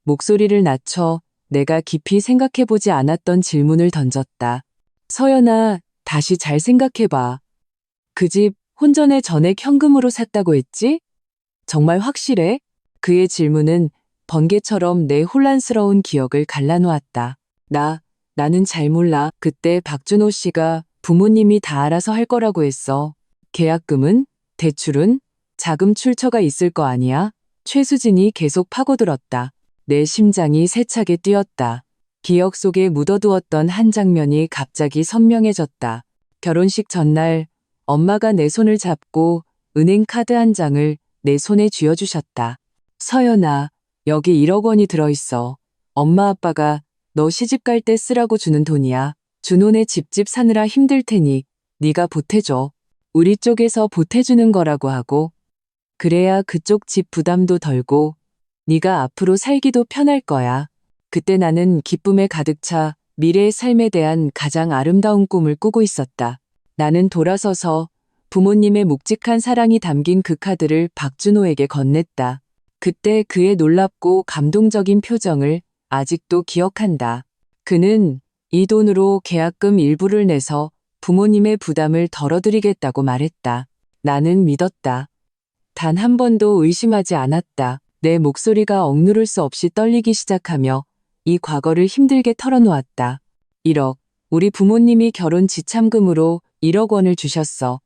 목소리를 낮춰 내가 깊이 생각해보지 않았던 질문을 던졌다. 서연아, 다시 잘 생각해봐. 그 집 혼전에 전액 현금으로 샀다고 했지? 정말 확실해? 그의 질문은 번개처럼 내 혼란스러운 기억을 갈라놓았다. 나는 잘 몰라. 그때 박준호 씨가 부모님이 다 알아서 할 거라고 했어. 계약금은? 대출은? 자금 출처가 있을 거 아니야? 최수진이 계속 파고들었다. 내 심장이 세차게 뛰었다. 기억 속에 묻어두었던 한 장면이 갑자기 선명해졌다. 결혼식 전날 엄마가 내 손을 잡고 은행 카드 한 장을 내 손에 쥐어주셨다. 서연아, 여기 1억 원이 들어있어. 엄마 아빠가 너 시집 갈 때 쓰라고 주는 돈이야. 준호네 집집 사느라 힘들 테니 네가 보태줘. 우리 쪽에서 보태주는 거라고 하고 그래야 그쪽 집 부담도 덜고 네가 앞으로 살기도 편할 거야. 그때 나는 기쁨에 가득 차 미래의 삶에 대한 가장 아름다운 꿈을 꾸고 있었다. 나는 돌아서서 부모님의 묵직한 사랑이 담긴 그 카드를 박준호에게 건넸다. 그때 그의 놀랍고 감동적인 표정을 아직도 기억한다. 그는 이 돈으로 계약금 일부를 내서 부모님의 부담을 덜어드리겠다고 말했다. 나는 믿었다. 단 한 번도 의심하지 않았다. 내 목소리가 억누를 수 없이 떨리기 시작하며 이 과거를 힘들게 털어놓았다. 1억. 우리 부모님이 결혼 지참금으로 1억 원을 주셨어.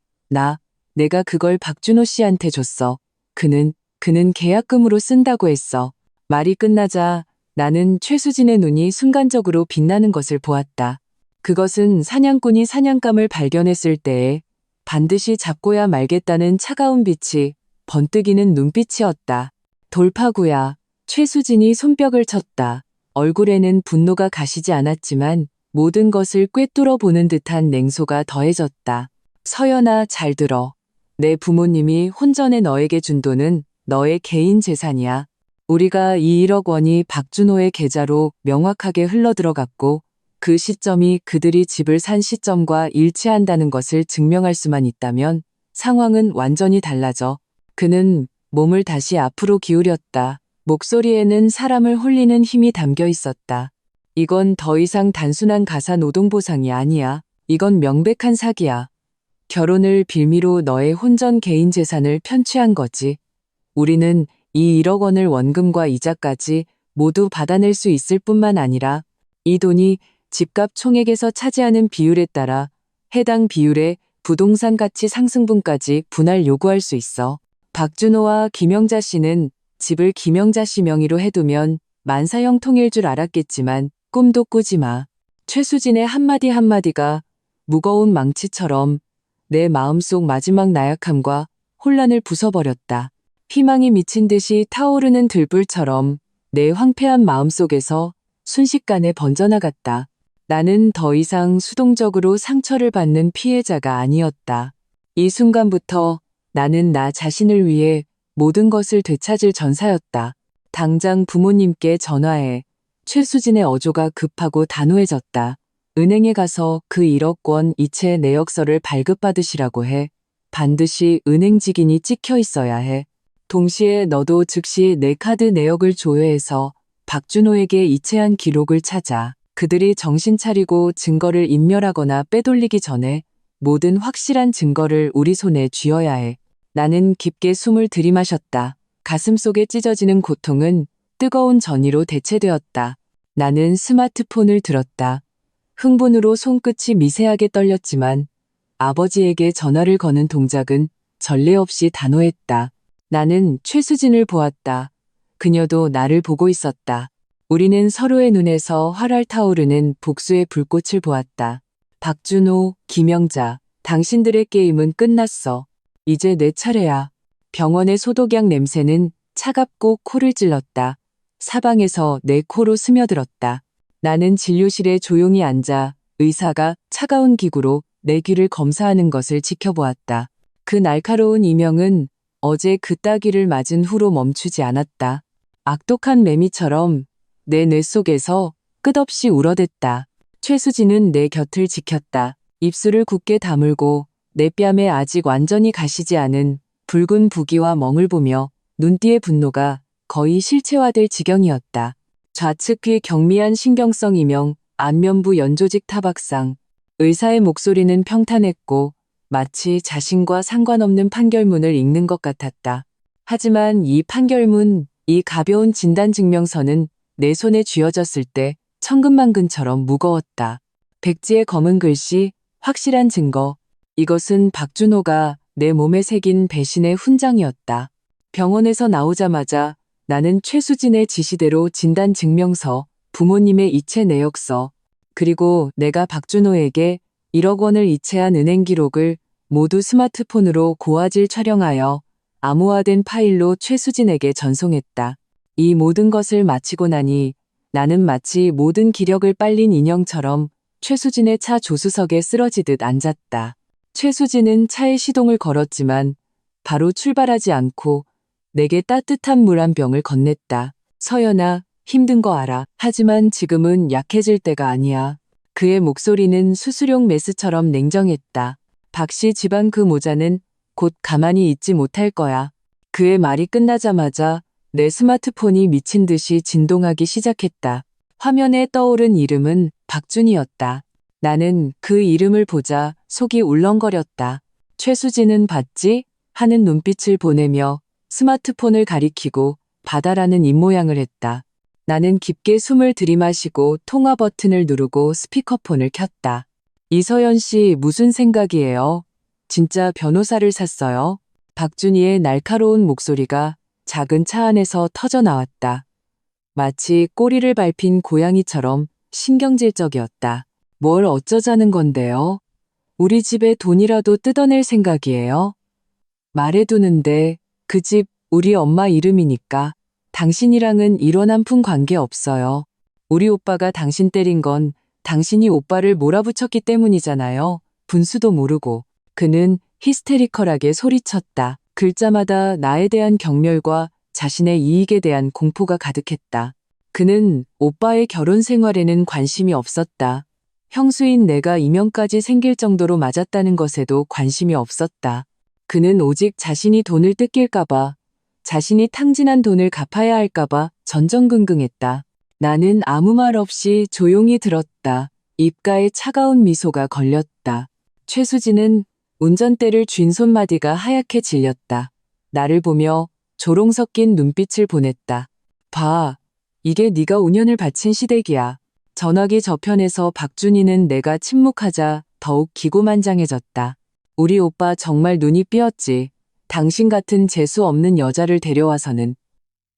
내가 그걸 박준호 씨한테 줬어. 그는 계약금으로 쓴다고 했어. 말이 끝나자 나는 최수진의 눈이 순간적으로 빛나는 것을 보았다. 그것은 사냥꾼이 사냥감을 발견했을 때에 반드시 잡고야 말겠다는 차가운 빛이 번뜩이는 눈빛이었다. 돌파구야. 최수진이 손뼉을 쳤다. 얼굴에는 분노가 가시지 않았지만 모든 것을 꿰뚫어 보는 듯한 냉소가 더해졌다. 서연아, 잘 들어. 내 부모님이 혼전에 너에게 준 돈은 너의 개인 재산이야. 우리가 이 1억 원이 박준호의 계좌로 명확하게 흘러들어갔고 그 시점이 그들이 집을 산 시점과 일치한다는 것을 증명할 수만 있다면 상황은 완전히 달라져. 그는 몸을 다시 앞으로 기울였다. 목소리에는 사람을 홀리는 힘이 담겨 있었다. 이건 더 이상 단순한 가사 노동 보상이 아니야. 이건 명백한 사기야. 결혼을 빌미로 너의 혼전 개인 재산을 편취한 거지. 우리는 이 1억 원을 원금과 이자까지 모두 받아낼 수 있을 뿐만 아니라 이 돈이 집값 총액에서 차지하는 비율에 따라 해당 비율의 부동산 가치 상승분까지 분할 요구할 수 있어. 박준호와 김영자 씨는 집을 김영자 씨 명의로 해두면 만사형 통일 줄 알았겠지만 꿈도 꾸지 마. 최수진의 한마디 한마디가 무거운 망치처럼 내 마음속 마지막 나약함과 혼란을 부숴버렸다. 희망이 미친 듯이 타오르는 들불처럼 내 황폐한 마음속에서 순식간에 번져나갔다. 나는 더 이상 수동적으로 상처를 받는 피해자가 아니었다. 이 순간부터 나는 나 자신을 위해 모든 것을 되찾을 전사였다. 당장 부모님께 전화해. 최수진의 어조가 급하고 단호해졌다. 은행에 가서 그 1억 원 이체 내역서를 발급받으시라고 해. 반드시 은행 직인이 찍혀 있어야 해. 동시에 너도 즉시 내 카드 내역을 조회해서 박준호에게 이체한 기록을 찾아. 그들이 정신 차리고 증거를 인멸하거나 빼돌리기 전에 모든 확실한 증거를 우리 손에 쥐어야 해. 나는 깊게 숨을 들이마셨다. 가슴속에 찢어지는 고통은 뜨거운 전의로 대체되었다. 나는 스마트폰을 들었다. 흥분으로 손끝이 미세하게 떨렸지만 아버지에게 전화를 거는 동작은 전례 없이 단호했다. 나는 최수진을 보았다. 그녀도 나를 보고 있었다. 우리는 서로의 눈에서 활활 타오르는 복수의 불꽃을 보았다. 박준호, 김영자, 당신들의 게임은 끝났어. 이제 내 차례야. 병원의 소독약 냄새는 차갑고 코를 찔렀다. 사방에서 내 코로 스며들었다. 나는 진료실에 조용히 앉아 의사가 차가운 기구로 내 귀를 검사하는 것을 지켜보았다. 그 날카로운 이명은 어제 그 따귀를 맞은 후로 멈추지 않았다. 악독한 매미처럼 내 뇌 속에서 끝없이 울어댔다. 최수진은 내 곁을 지켰다. 입술을 굳게 다물고 내 뺨에 아직 완전히 가시지 않은 붉은 부기와 멍을 보며 눈띠의 분노가 거의 실체화될 지경이었다. 좌측 귀 경미한 신경성 이명, 안면부 연조직 타박상. 의사의 목소리는 평탄했고 마치 자신과 상관없는 판결문을 읽는 것 같았다. 하지만 이 판결문, 이 가벼운 진단증명서는 내 손에 쥐어졌을 때 천근만근처럼 무거웠다. 백지의 검은 글씨, 확실한 증거. 이것은 박준호가 내 몸에 새긴 배신의 훈장이었다. 병원에서 나오자마자 나는 최수진의 지시대로 진단증명서, 부모님의 이체 내역서, 그리고 내가 박준호에게 1억 원을 이체한 은행 기록을 모두 스마트폰으로 고화질 촬영하여 암호화된 파일로 최수진에게 전송했다. 이 모든 것을 마치고 나니 나는 마치 모든 기력을 빨린 인형처럼 최수진의 차 조수석에 쓰러지듯 앉았다. 최수진은 차에 시동을 걸었지만 바로 출발하지 않고 내게 따뜻한 물 한 병을 건넸다. 서연아, 힘든 거 알아. 하지만 지금은 약해질 때가 아니야. 그의 목소리는 수수용 메스처럼 냉정했다. 박씨 집안 그 모자는 곧 가만히 있지 못할 거야. 그의 말이 끝나자마자 내 스마트폰이 미친 듯이 진동하기 시작했다. 화면에 떠오른 이름은 박준이었다. 나는 그 이름을 보자 속이 울렁거렸다. 최수진은 봤지? 하는 눈빛을 보내며 스마트폰을 가리키고 받아라는 입모양을 했다. 나는 깊게 숨을 들이마시고 통화 버튼을 누르고 스피커폰을 켰다. 이서연 씨 무슨 생각이에요? 진짜 변호사를 샀어요? 박준희의 날카로운 목소리가 작은 차 안에서 터져 나왔다. 마치 꼬리를 밟힌 고양이처럼 신경질적이었다. 뭘 어쩌자는 건데요? 우리 집에 돈이라도 뜯어낼 생각이에요? 말해두는데 그 집 우리 엄마 이름이니까 당신이랑은 일원 한 푼 관계 없어요. 우리 오빠가 당신 때린 건 당신이 오빠를 몰아붙였기 때문이잖아요. 분수도 모르고. 그는 히스테리컬하게 소리쳤다. 글자마다 나에 대한 경멸과 자신의 이익에 대한 공포가 가득했다. 그는 오빠의 결혼 생활에는 관심이 없었다. 형수인 내가 이명까지 생길 정도로 맞았다는 것에도 관심이 없었다. 그는 오직 자신이 돈을 뜯길까봐, 자신이 탕진한 돈을 갚아야 할까봐 전전긍긍했다. 나는 아무 말 없이 조용히 들었다. 입가에 차가운 미소가 걸렸다. 최수진은 운전대를 쥔 손마디가 하얗게 질렸다. 나를 보며 조롱 섞인 눈빛을 보냈다. 봐, 이게 네가 5년을 바친 시댁이야. 전화기 저편에서 박준희는 내가 침묵하자 더욱 기고만장해졌다. 우리 오빠 정말 눈이 삐었지. 당신 같은 재수 없는 여자를 데려와서는.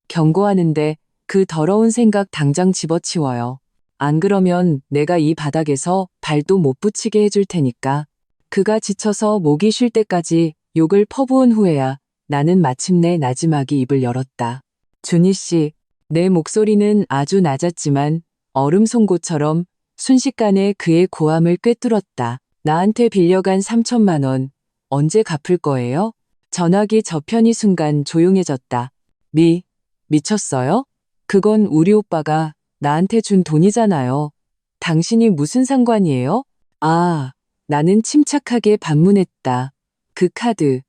경고하는데 그 더러운 생각 당장 집어치워요. 안 그러면 내가 이 바닥에서 발도 못 붙이게 해줄 테니까. 그가 지쳐서 목이 쉴 때까지 욕을 퍼부은 후에야 나는 마침내 나지막이 입을 열었다. 준희 씨, 내 목소리는 아주 낮았지만 얼음 송곳처럼 순식간에 그의 고함을 꿰뚫었다. 나한테 빌려간 3천만 원 언제 갚을 거예요? 전화기 저편이 순간 조용해졌다. 미쳤어요? 그건 우리 오빠가 나한테 준 돈이잖아요. 당신이 무슨 상관이에요? 아, 나는 침착하게 반문했다. 그 카드,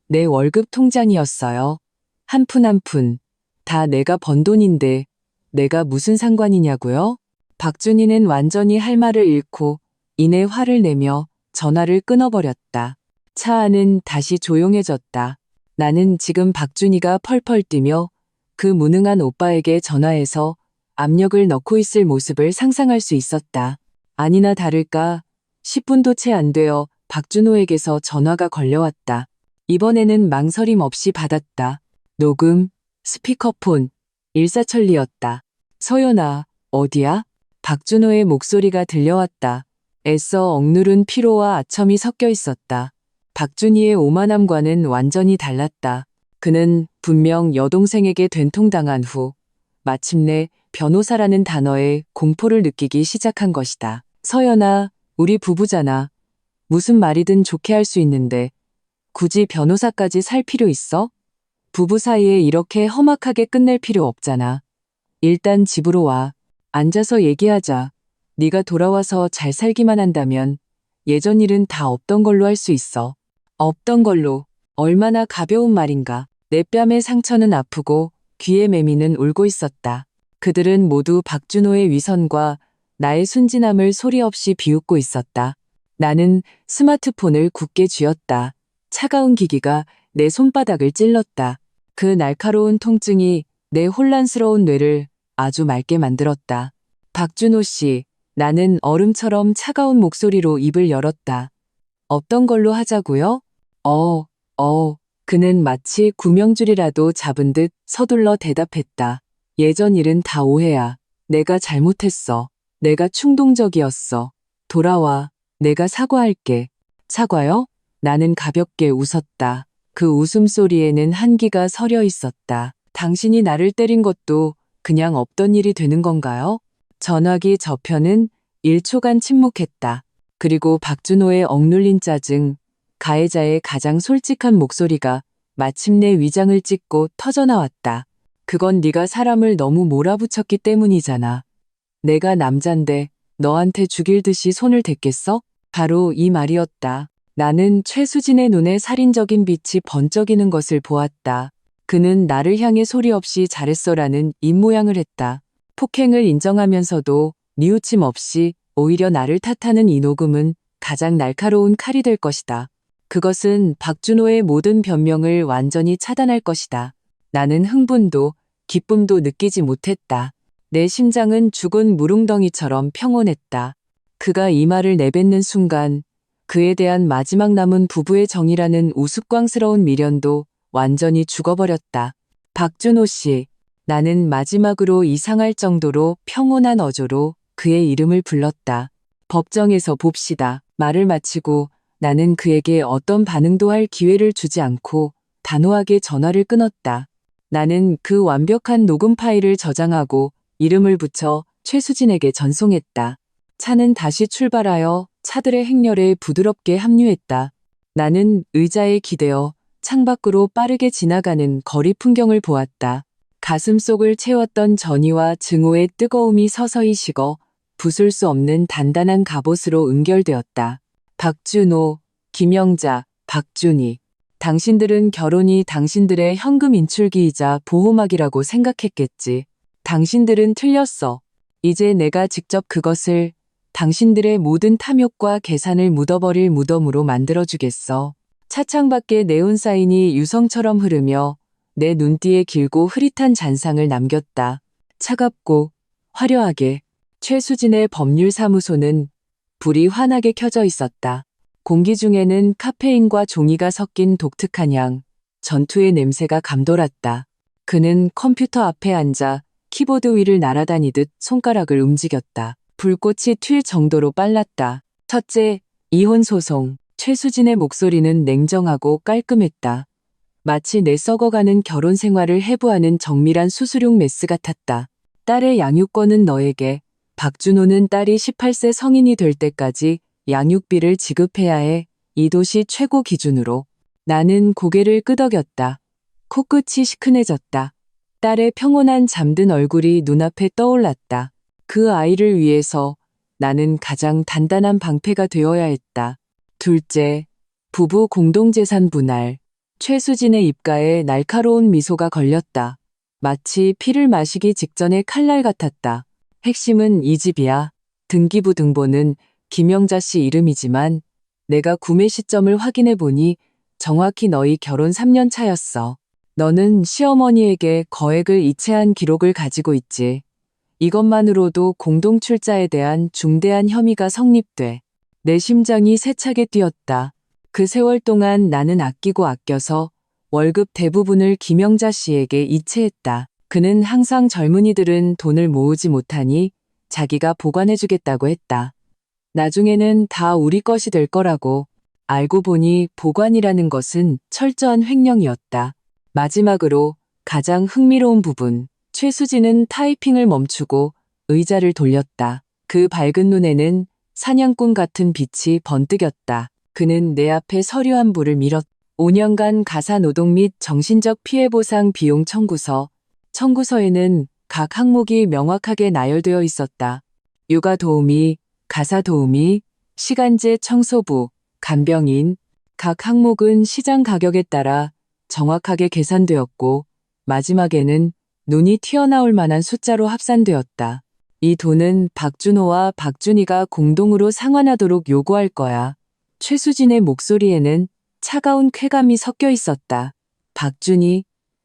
내 월급 통장이었어요. 한 푼 한 푼. 다 내가 번 돈인데 내가 무슨 상관이냐고요? 박준희는 완전히 할 말을 잃고 이내 화를 내며 전화를 끊어버렸다. 차 안은 다시 조용해졌다. 나는 지금 박준희가 펄펄 뛰며 그 무능한 오빠에게 전화해서 압력을 넣고 있을 모습을 상상할 수 있었다. 아니나 다를까 10분도 채 안 되어 박준호에게서 전화가 걸려왔다. 이번에는 망설임 없이 받았다. 녹음, 스피커폰, 일사천리였다. 서연아, 어디야? 박준호의 목소리가 들려왔다. 애써 억누른 피로와 아첨이 섞여 있었다. 박준희의 오만함과는 완전히 달랐다. 그는 분명 여동생에게 된통당한 후 마침내 변호사라는 단어에 공포를 느끼기 시작한 것이다. 서연아, 우리 부부잖아. 무슨 말이든 좋게 할 수 있는데 굳이 변호사까지 살 필요 있어? 부부 사이에 이렇게 험악하게 끝낼 필요 없잖아. 일단 집으로 와. 앉아서 얘기하자. 네가 돌아와서 잘 살기만 한다면 예전 일은 다 없던 걸로 할 수 있어. 없던 걸로. 얼마나 가벼운 말인가. 내 뺨의 상처는 아프고 귀의 매미는 울고 있었다. 그들은 모두 박준호의 위선과 나의 순진함을 소리 없이 비웃고 있었다. 나는 스마트폰을 굳게 쥐었다. 차가운 기기가 내 손바닥을 찔렀다. 그 날카로운 통증이 내 혼란스러운 뇌를 아주 맑게 만들었다. 박준호 씨, 나는 얼음처럼 차가운 목소리로 입을 열었다. 없던 걸로 하자고요? 그는 마치 구명줄이라도 잡은 듯 서둘러 대답했다. 예전 일은 다 오해야. 내가 잘못했어. 내가 충동적이었어. 돌아와. 내가 사과할게. 사과요? 나는 가볍게 웃었다. 그 웃음소리에는 한기가 서려 있었다. 당신이 나를 때린 것도 그냥 없던 일이 되는 건가요? 전화기 저편은 1초간 침묵했다. 그리고 박준호의 억눌린 짜증, 가해자의 가장 솔직한 목소리가 마침내 위장을 찢고 터져나왔다. 그건 네가 사람을 너무 몰아붙였기 때문이잖아. 내가 남잔데 너한테 죽일 듯이 손을 댔겠어? 바로 이 말이었다. 나는 최수진의 눈에 살인적인 빛이 번쩍이는 것을 보았다. 그는 나를 향해 소리 없이 잘했어라는 입모양을 했다. 폭행을 인정하면서도 뉘우침 없이 오히려 나를 탓하는 이 녹음은 가장 날카로운 칼이 될 것이다. 그것은 박준호의 모든 변명을 완전히 차단할 것이다. 나는 흥분도 기쁨도 느끼지 못했다. 내 심장은 죽은 무릉덩이처럼 평온했다. 그가 이 말을 내뱉는 순간 그에 대한 마지막 남은 부부의 정이라는 우스꽝스러운 미련도 완전히 죽어버렸다. 박준호 씨, 나는 마지막으로 이상할 정도로 평온한 어조로 그의 이름을 불렀다. 법정에서 봅시다. 말을 마치고 나는 그에게 어떤 반응도 할 기회를 주지 않고 단호하게 전화를 끊었다. 나는 그 완벽한 녹음 파일을 저장하고 이름을 붙여 최수진에게 전송했다. 차는 다시 출발하여 차들의 행렬에 부드럽게 합류했다. 나는 의자에 기대어 창밖으로 빠르게 지나가는 거리 풍경을 보았다. 가슴속을 채웠던 전이와 증오의 뜨거움이 서서히 식어 부술 수 없는 단단한 갑옷으로 응결되었다. 박준호, 김영자, 박준희. 당신들은 결혼이 당신들의 현금 인출기이자 보호막이라고 생각했겠지. 당신들은 틀렸어. 이제 내가 직접 그것을 당신들의 모든 탐욕과 계산을 묻어버릴 무덤으로 만들어주겠어. 차창 밖에 네온사인이 유성처럼 흐르며 내 눈뒤에 길고 흐릿한 잔상을 남겼다. 차갑고 화려하게 최수진의 법률사무소는 불이 환하게 켜져 있었다. 공기 중에는 카페인과 종이가 섞인 독특한 향, 전투의 냄새가 감돌았다. 그는 컴퓨터 앞에 앉아 키보드 위를 날아다니듯 손가락을 움직였다. 불꽃이 튈 정도로 빨랐다. 첫째, 이혼 소송. 최수진의 목소리는 냉정하고 깔끔했다. 마치 내 썩어가는 결혼 생활을 해부하는 정밀한 수수료 메스 같았다. 딸의 양육권은 너에게, 박준호는 딸이 18세 성인이 될 때까지 양육비를 지급해야 해. 이 도시 최고 기준으로. 나는 고개를 끄덕였다. 코끝이 시큰해졌다. 딸의 평온한 잠든 얼굴이 눈앞에 떠올랐다. 그 아이를 위해서 나는 가장 단단한 방패가 되어야 했다. 둘째, 부부 공동재산 분할. 최수진의 입가에 날카로운 미소가 걸렸다. 마치 피를 마시기 직전의 칼날 같았다. 핵심은 이 집이야. 등기부 등본은 김영자 씨 이름이지만 내가 구매 시점을 확인해 보니 정확히 너희 결혼 3년 차였어. 너는 시어머니에게 거액을 이체한 기록을 가지고 있지. 이것만으로도 공동출자에 대한 중대한 혐의가 성립돼. 내 심장이 세차게 뛰었다. 그 세월 동안 나는 아끼고 아껴서 월급 대부분을 김영자 씨에게 이체했다. 그는 항상 젊은이들은 돈을 모으지 못하니 자기가 보관해주겠다고 했다. 나중에는 다 우리 것이 될 거라고. 알고 보니 보관이라는 것은 철저한 횡령이었다. 마지막으로 가장 흥미로운 부분. 최수진은 타이핑을 멈추고 의자를 돌렸다. 그 밝은 눈에는 사냥꾼 같은 빛이 번뜩였다. 그는 내 앞에 서류 한 부를 밀었다. 5년간 가사노동 및 정신적 피해보상 비용 청구서. 청구서에는 각 항목이 명확하게 나열되어 있었다. 육아 도우미, 가사 도우미, 시간제 청소부, 간병인. 각 항목은 시장 가격에 따라 정확하게 계산되었고 마지막에는 눈이 튀어나올 만한 숫자로 합산되었다. 이 돈은 박준호와 박준희가 공동으로 상환하도록 요구할 거야. 최수진의 목소리에는 차가운 쾌감이 섞여 있었다. 박준희,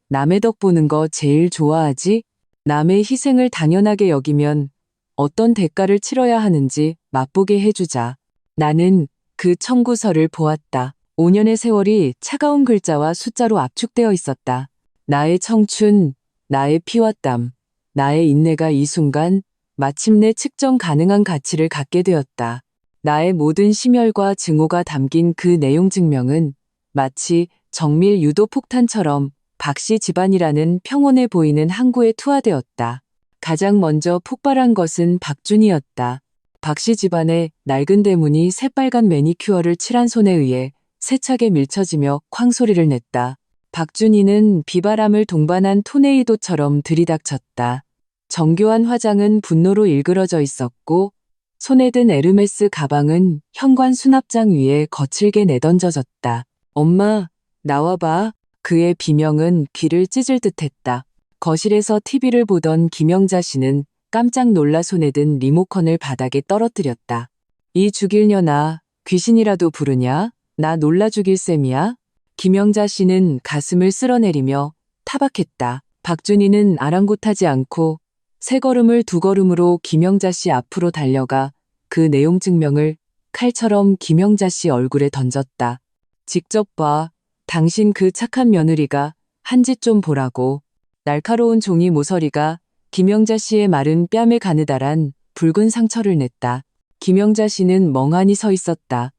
남의 덕 보는 거 제일 좋아하지? 남의 희생을 당연하게 여기면 어떤 대가를 치러야 하는지 맛보게 해주자. 나는 그 청구서를 보았다. 5년의 세월이 차가운 글자와 숫자로 압축되어 있었다. 나의 청춘, 나의 피와 땀, 나의 인내가 이 순간 마침내 측정 가능한 가치를 갖게 되었다. 나의 모든 심혈과 증오가 담긴 그 내용 증명은 마치 정밀 유도 폭탄처럼 박씨 집안이라는 평온해 보이는 항구에 투하되었다. 가장 먼저 폭발한 것은 박준이었다. 박씨 집안의 낡은 대문이 새빨간 매니큐어를 칠한 손에 의해 세차게 밀쳐지며 쾅소리를 냈다. 박준희는 비바람을 동반한 토네이도처럼 들이닥쳤다. 정교한 화장은 분노로 일그러져 있었고 손에 든 에르메스 가방은 현관 수납장 위에 거칠게 내던져졌다. 엄마, 나와봐. 그의 비명은 귀를 찢을 듯했다. 거실에서 TV를 보던 김영자 씨는 깜짝 놀라 손에 든 리모컨을 바닥에 떨어뜨렸다. 이 죽일 년아, 귀신이라도 부르냐? 나 놀라 죽일 셈이야? 김영자 씨는 가슴을 쓸어내리며 타박했다. 박준희는 아랑곳하지 않고 세 걸음을 두 걸음으로 김영자 씨 앞으로 달려가 그 내용 증명을 칼처럼 김영자 씨 얼굴에 던졌다. 직접 봐. 당신 그 착한 며느리가 한 짓 좀 보라고. 날카로운 종이 모서리가 김영자 씨의 마른 뺨에 가느다란 붉은 상처를 냈다. 김영자 씨는 멍하니 서 있었다.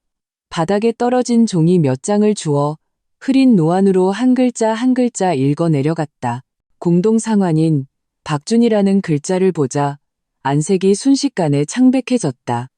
바닥에 떨어진 종이 몇 장을 주워 흐린 노안으로 한 글자 한 글자 읽어 내려갔다. 공동상환인 박준이라는 글자를 보자 안색이 순식간에 창백해졌다.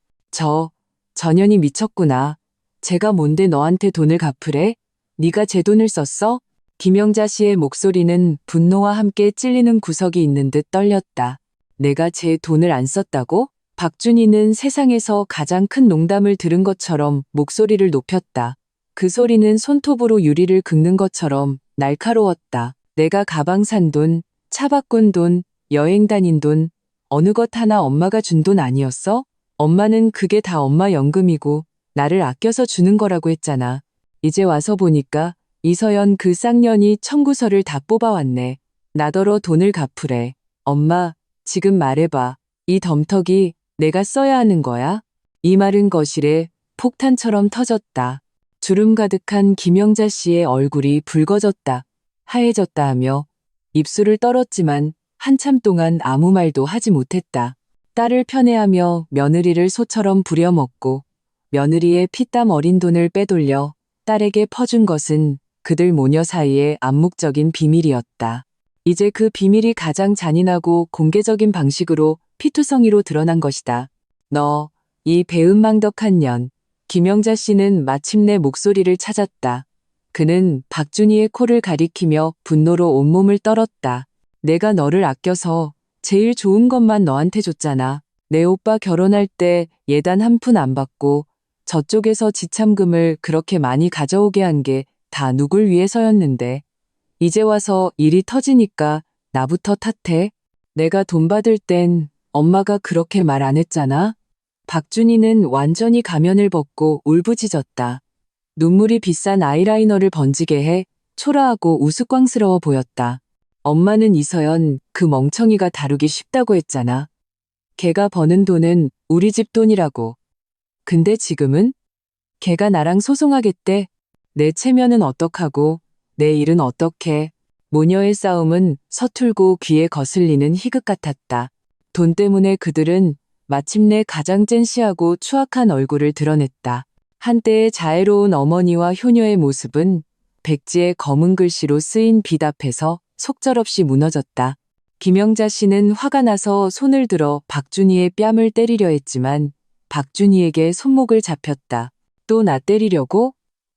전현이 미쳤구나. 제가 뭔데 너한테 돈을 갚으래? 네가 제 돈을 썼어? 김영자 씨의 목소리는 분노와 함께 찔리는 구석이 있는 듯 떨렸다. 내가 제 돈을 안 썼다고? 박준희는 세상에서 가장 큰 농담을 들은 것처럼 목소리를 높였다. 그 소리는 손톱으로 유리를 긁는 것처럼 날카로웠다. 내가 가방 산 돈, 차 바꾼 돈, 여행 다닌 돈, 어느 것 하나 엄마가 준 돈 아니었어? 엄마는 그게 다 엄마 연금이고 나를 아껴서 주는 거라고 했잖아. 이제 와서 보니까 이서연 그 쌍년이 청구서를 다 뽑아왔네. 나더러 돈을 갚으래. 엄마, 지금 말해봐. 이 덤터기 내가 써야 하는 거야? 이 말은 거실에 폭탄처럼 터졌다. 주름 가득한 김영자 씨의 얼굴이 붉어졌다. 하얘졌다 하며 입술을 떨었지만 한참 동안 아무 말도 하지 못했다. 딸을 편애하며 며느리를 소처럼 부려먹고 며느리의 피땀 어린 돈을 빼돌려 딸에게 퍼준 것은 그들 모녀 사이의 암묵적인 비밀이었다. 이제 그 비밀이 가장 잔인하고 공개적인 방식으로 피투성이로 드러난 것이다. 너, 이 배은망덕한 년. 김영자 씨는 마침내 목소리를 찾았다. 그는 박준희의 코를 가리키며 분노로 온몸을 떨었다. 내가 너를 아껴서 제일 좋은 것만 너한테 줬잖아. 내 오빠 결혼할 때 예단 한 푼 안 받고 저쪽에서 지참금을 그렇게 많이 가져오게 한 게 다 누굴 위해서였는데. 이제 와서 일이 터지니까 나부터 탓해? 내가 돈 받을 땐 엄마가 그렇게 말 안 했잖아. 박준희는 완전히 가면을 벗고 울부짖었다. 눈물이 비싼 아이라이너를 번지게 해 초라하고 우스꽝스러워 보였다. 엄마는 이서연 그 멍청이가 다루기 쉽다고 했잖아. 걔가 버는 돈은 우리 집 돈이라고. 근데 지금은? 걔가 나랑 소송하겠대. 내 체면은 어떡하고 내 일은 어떡해. 모녀의 싸움은 서툴고 귀에 거슬리는 희극 같았다. 돈 때문에 그들은 마침내 가장 젠시하고 추악한 얼굴을 드러냈다. 한때의 자애로운 어머니와 효녀의 모습은 백지의 검은 글씨로 쓰인 빛 앞에서 속절없이 무너졌다. 김영자 씨는 화가 나서 손을 들어 박준희의 뺨을 때리려 했지만 박준희에게 손목을 잡혔다. 또 나 때리려고?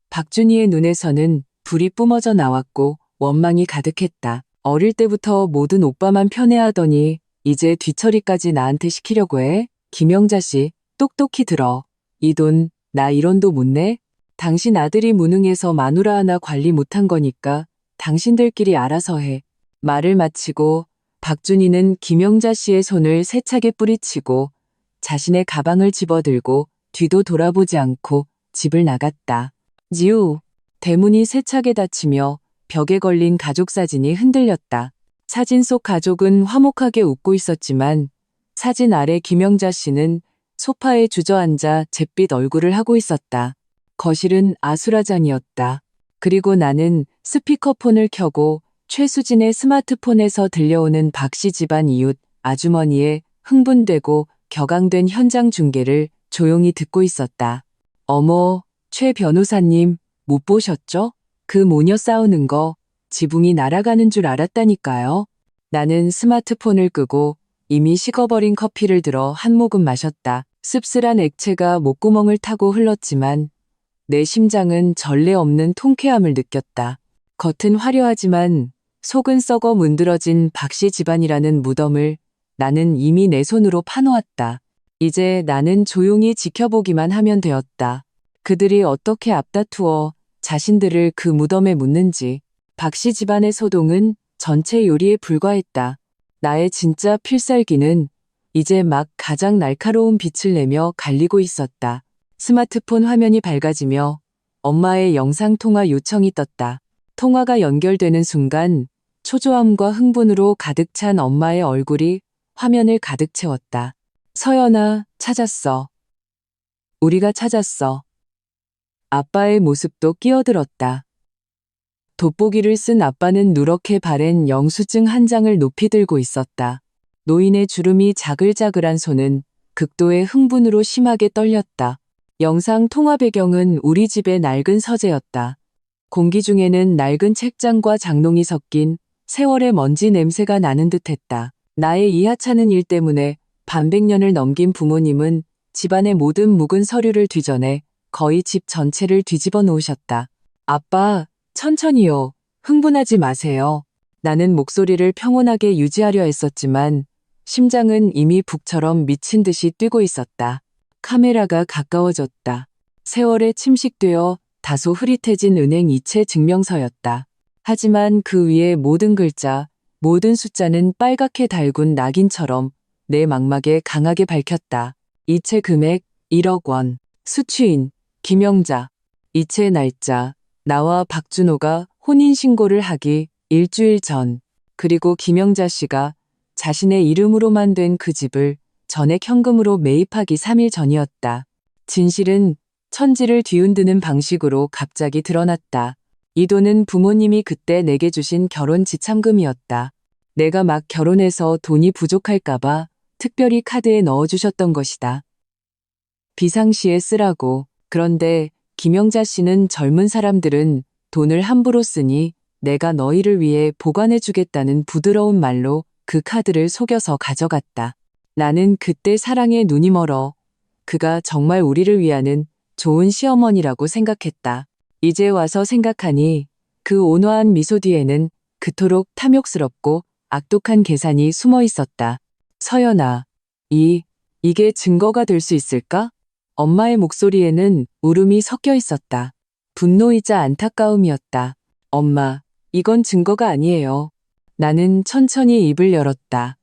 박준희의 눈에서는 불이 뿜어져 나왔고 원망이 가득했다. 어릴 때부터 모든 오빠만 편애하더니 이제 뒤처리까지 나한테 시키려고 해? 김영자 씨, 똑똑히 들어. 이 돈, 나 1원도 못 내? 당신 아들이 무능해서 마누라 하나 관리 못한 거니까 당신들끼리 알아서 해. 말을 마치고 박준희는 김영자 씨의 손을 세차게 뿌리치고 자신의 가방을 집어들고 뒤도 돌아보지 않고 집을 나갔다. 지우, 대문이 세차게 닫히며 벽에 걸린 가족 사진이 흔들렸다. 사진 속 가족은 화목하게 웃고 있었지만 사진 아래 김영자 씨는 소파에 주저앉아 잿빛 얼굴을 하고 있었다. 거실은 아수라장이었다. 그리고 나는 스피커폰을 켜고 최수진의 스마트폰에서 들려오는 박씨 집안 이웃 아주머니의 흥분되고 격앙된 현장 중계를 조용히 듣고 있었다. 어머, 최 변호사님, 못 보셨죠? 그 모녀 싸우는 거 지붕이 날아가는 줄 알았다니까요. 나는 스마트폰을 끄고 이미 식어버린 커피를 들어 한 모금 마셨다. 씁쓸한 액체가 목구멍을 타고 흘렀지만 내 심장은 전례 없는 통쾌함을 느꼈다. 겉은 화려하지만 속은 썩어 문드러진 박씨 집안이라는 무덤을 나는 이미 내 손으로 파놓았다. 이제 나는 조용히 지켜보기만 하면 되었다. 그들이 어떻게 앞다투어 자신들을 그 무덤에 묻는지. 박씨 집안의 소동은 전체 요리에 불과했다. 나의 진짜 필살기는 이제 막 가장 날카로운 빛을 내며 갈리고 있었다. 스마트폰 화면이 밝아지며 엄마의 영상통화 요청이 떴다. 통화가 연결되는 순간 초조함과 흥분으로 가득 찬 엄마의 얼굴이 화면을 가득 채웠다. 서연아, 찾았어. 우리가 찾았어. 아빠의 모습도 끼어들었다. 돋보기를 쓴 아빠는 누렇게 바랜 영수증 한 장을 높이 들고 있었다. 노인의 주름이 자글자글한 손은 극도의 흥분으로 심하게 떨렸다. 영상 통화 배경은 우리 집의 낡은 서재였다. 공기 중에는 낡은 책장과 장롱이 섞인 세월의 먼지 냄새가 나는 듯했다. 나의 이 하찮은 일 때문에 반백년을 넘긴 부모님은 집안의 모든 묵은 서류를 뒤져내 거의 집 전체를 뒤집어 놓으셨다. 아빠, 천천히요. 흥분하지 마세요. 나는 목소리를 평온하게 유지하려 했었지만 심장은 이미 북처럼 미친 듯이 뛰고 있었다. 카메라가 가까워졌다. 세월에 침식되어 다소 흐릿해진 은행 이체 증명서였다. 하지만 그 위에 모든 글자, 모든 숫자는 빨갛게 달군 낙인처럼 내 망막에 강하게 밝혔다. 이체 금액 1억 원, 수취인 김영자, 이체 날짜, 나와 박준호가 혼인신고를 하기 일주일 전, 그리고 김영자 씨가 자신의 이름으로만 된 그 집을 전액 현금으로 매입하기 3일 전이었다. 진실은 천지를 뒤흔드는 방식으로 갑자기 드러났다. 이 돈은 부모님이 그때 내게 주신 결혼 지참금이었다. 내가 막 결혼해서 돈이 부족할까봐 특별히 카드에 넣어주셨던 것이다. 비상시에 쓰라고. 그런데 김영자 씨는 젊은 사람들은 돈을 함부로 쓰니 내가 너희를 위해 보관해주겠다는 부드러운 말로 그 카드를 속여서 가져갔다. 나는 그때 사랑에 눈이 멀어 그가 정말 우리를 위하는 좋은 시어머니라고 생각했다. 이제 와서 생각하니 그 온화한 미소 뒤에는 그토록 탐욕스럽고 악독한 계산이 숨어 있었다. 서연아, 이게 증거가 될 수 있을까? 엄마의 목소리에는 울음이 섞여 있었다. 분노이자 안타까움이었다. 엄마, 이건 증거가 아니에요. 나는 천천히 입을 열었다.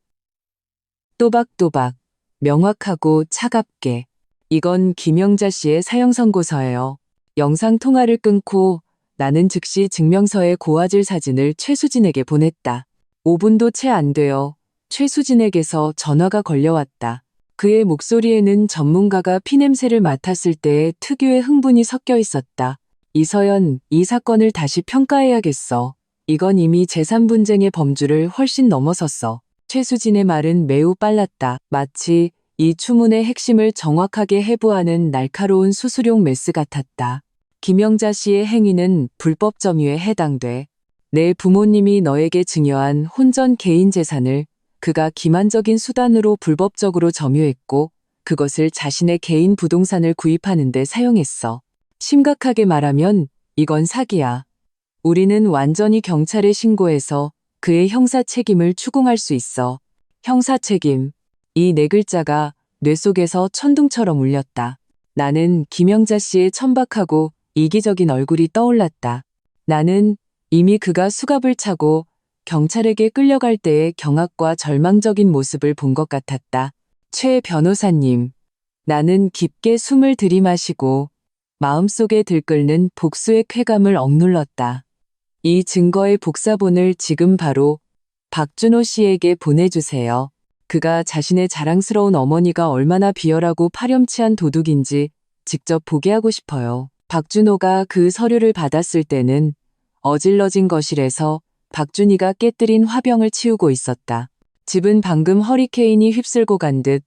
또박또박, 명확하고 차갑게. 이건 김영자 씨의 사형 선고서예요. 영상 통화를 끊고 나는 즉시 증명서의 고화질 사진을 최수진에게 보냈다. 5분도 채 안 되어 최수진에게서 전화가 걸려왔다. 그의 목소리에는 전문가가 피냄새를 맡았을 때의 특유의 흥분이 섞여 있었다. 이서연, 이 사건을 다시 평가해야겠어. 이건 이미 재산 분쟁의 범주를 훨씬 넘어섰어. 최수진의 말은 매우 빨랐다. 마치 이 추문의 핵심을 정확하게 해부하는 날카로운 수수용 메스 같았다. 김영자 씨의 행위는 불법 점유에 해당돼. 내 부모님이 너에게 증여한 혼전 개인 재산을 그가 기만적인 수단으로 불법적으로 점유했고 그것을 자신의 개인 부동산을 구입하는 데 사용했어. 심각하게 말하면 이건 사기야. 우리는 완전히 경찰에 신고해서 그의 형사 책임을 추궁할 수 있어. 형사 책임. 이 네 글자가 뇌 속에서 천둥처럼 울렸다. 나는 김영자 씨의 천박하고 이기적인 얼굴이 떠올랐다. 나는 이미 그가 수갑을 차고 경찰에게 끌려갈 때의 경악과 절망적인 모습을 본 것 같았다. 최 변호사님. 나는 깊게 숨을 들이마시고 마음속에 들끓는 복수의 쾌감을 억눌렀다. 이 증거의 복사본을 지금 바로 박준호 씨에게 보내주세요. 그가 자신의 자랑스러운 어머니가 얼마나 비열하고 파렴치한 도둑인지 직접 보게 하고 싶어요. 박준호가 그 서류를 받았을 때는 어질러진 거실에서 박준희가 깨뜨린 화병을 치우고 있었다. 집은 방금 허리케인이 휩쓸고 간 듯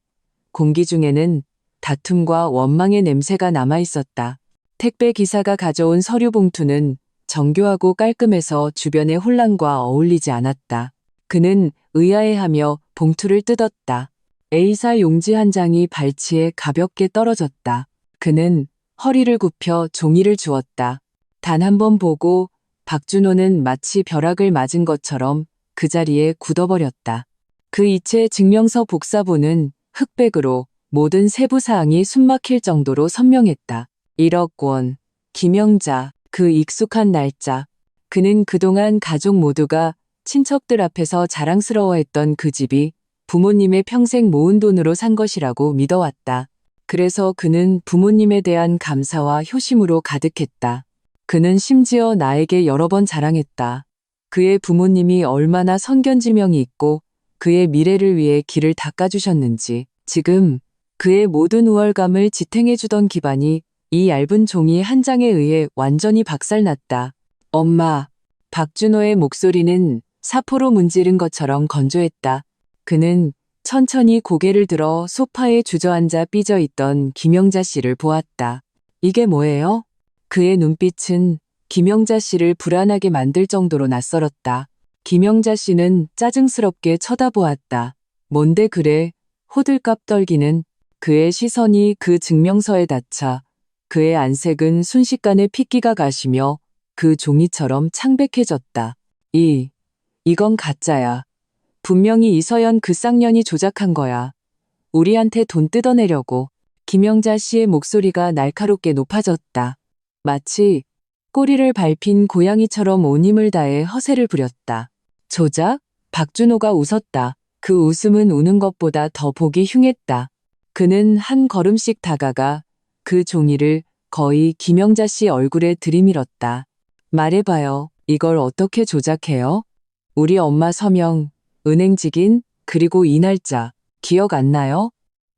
공기 중에는 다툼과 원망의 냄새가 남아 있었다. 택배 기사가 가져온 서류 봉투는 정교하고 깔끔해서 주변의 혼란과 어울리지 않았다. 그는 의아해하며 봉투를 뜯었다. A사 용지 한 장이 발치에 가볍게 떨어졌다. 그는 허리를 굽혀 종이를 주었다. 단 한 번 보고 박준호는 마치 벼락을 맞은 것처럼 그 자리에 굳어버렸다. 그 이체 증명서 복사본은 흑백으로 모든 세부사항이 숨막힐 정도로 선명했다. 1억 원, 김영자, 그 익숙한 날짜. 그는 그동안 가족 모두가 친척들 앞에서 자랑스러워했던 그 집이 부모님의 평생 모은 돈으로 산 것이라고 믿어왔다. 그래서 그는 부모님에 대한 감사와 효심으로 가득했다. 그는 심지어 나에게 여러 번 자랑했다. 그의 부모님이 얼마나 선견지명이 있고 그의 미래를 위해 길을 닦아주셨는지. 지금 그의 모든 우월감을 지탱해주던 기반이 이 얇은 종이 한 장에 의해 완전히 박살났다. 엄마, 박준호의 목소리는 사포로 문지른 것처럼 건조했다. 그는 천천히 고개를 들어 소파에 주저앉아 삐져있던 김영자 씨를 보았다. 이게 뭐예요? 그의 눈빛은 김영자 씨를 불안하게 만들 정도로 낯설었다. 김영자 씨는 짜증스럽게 쳐다보았다. 뭔데 그래? 호들갑 떨기는. 그의 시선이 그 증명서에 닿자 그의 안색은 순식간에 핏기가 가시며 그 종이처럼 창백해졌다. 이건 가짜야. 분명히 이서연 그 쌍년이 조작한 거야. 우리한테 돈 뜯어내려고. 김영자 씨의 목소리가 날카롭게 높아졌다. 마치 꼬리를 밟힌 고양이처럼 온 힘을 다해 허세를 부렸다. 조작? 박준호가 웃었다. 그 웃음은 우는 것보다 더 보기 흉했다. 그는 한 걸음씩 다가가 그 종이를 거의 김영자 씨 얼굴에 들이밀었다. 말해봐요. 이걸 어떻게 조작해요? 우리 엄마 서명, 은행직인, 그리고 이 날짜, 기억 안 나요?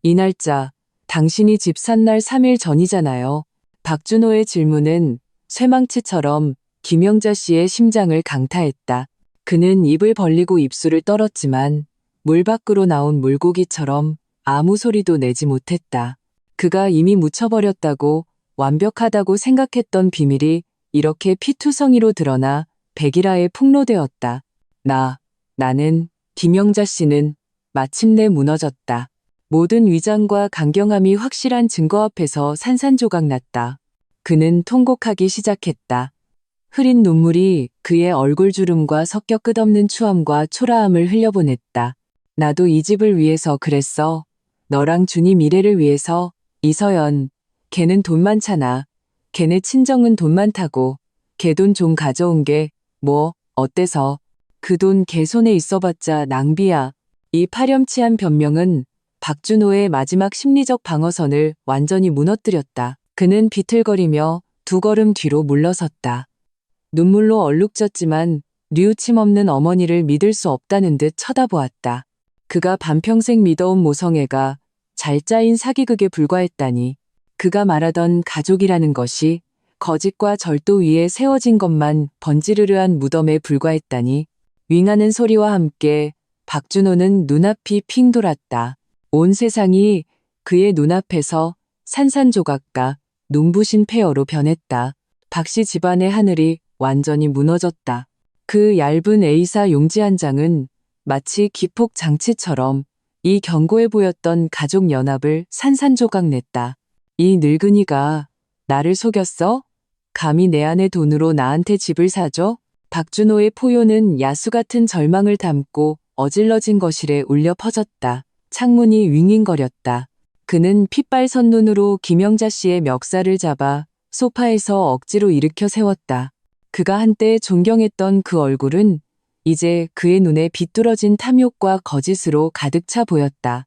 이 날짜, 당신이 집 산 날 3일 전이잖아요. 박준호의 질문은 쇠망치처럼 김영자 씨의 심장을 강타했다. 그는 입을 벌리고 입술을 떨었지만 물 밖으로 나온 물고기처럼 아무 소리도 내지 못했다. 그가 이미 묻혀버렸다고 완벽하다고 생각했던 비밀이 이렇게 피투성이로 드러나 백일하에 폭로되었다. 나는, 김영자 씨는 마침내 무너졌다. 모든 위장과 강경함이 확실한 증거 앞에서 산산조각 났다. 그는 통곡하기 시작했다. 흐린 눈물이 그의 얼굴주름과 섞여 끝없는 추함과 초라함을 흘려보냈다. 나도 이 집을 위해서 그랬어. 너랑 준이 미래를 위해서. 이서연, 걔는 돈 많잖아. 걔네 친정은 돈 많다고. 걔 돈 좀 가져온 게 뭐 어때서. 그 돈 걔 손에 있어봤자 낭비야. 이 파렴치한 변명은 박준호의 마지막 심리적 방어선을 완전히 무너뜨렸다. 그는 비틀거리며 두 걸음 뒤로 물러섰다. 눈물로 얼룩졌지만 뉘우침 없는 어머니를 믿을 수 없다는 듯 쳐다보았다. 그가 반평생 믿어온 모성애가 잘 짜인 사기극에 불과했다니. 그가 말하던 가족이라는 것이 거짓과 절도 위에 세워진 것만 번지르르한 무덤에 불과했다니. 윙하는 소리와 함께 박준호는 눈앞이 핑 돌았다. 온 세상이 그의 눈앞에서 산산조각과 눈부신 폐허로 변했다. 박씨 집안의 하늘이 완전히 무너졌다. 그 얇은 A사 용지 한 장은 마치 기폭 장치처럼 이 견고해 보였던 가족 연합을 산산조각 냈다. 이 늙은이가 나를 속였어? 감히 내 아내 돈으로 나한테 집을 사줘? 박준호의 포효는 야수 같은 절망을 담고 어질러진 거실에 울려 퍼졌다. 창문이 윙윙거렸다. 그는 핏발선 눈으로 김영자 씨의 멱살을 잡아 소파에서 억지로 일으켜 세웠다. 그가 한때 존경했던 그 얼굴은 이제 그의 눈에 비뚤어진 탐욕과 거짓으로 가득 차 보였다.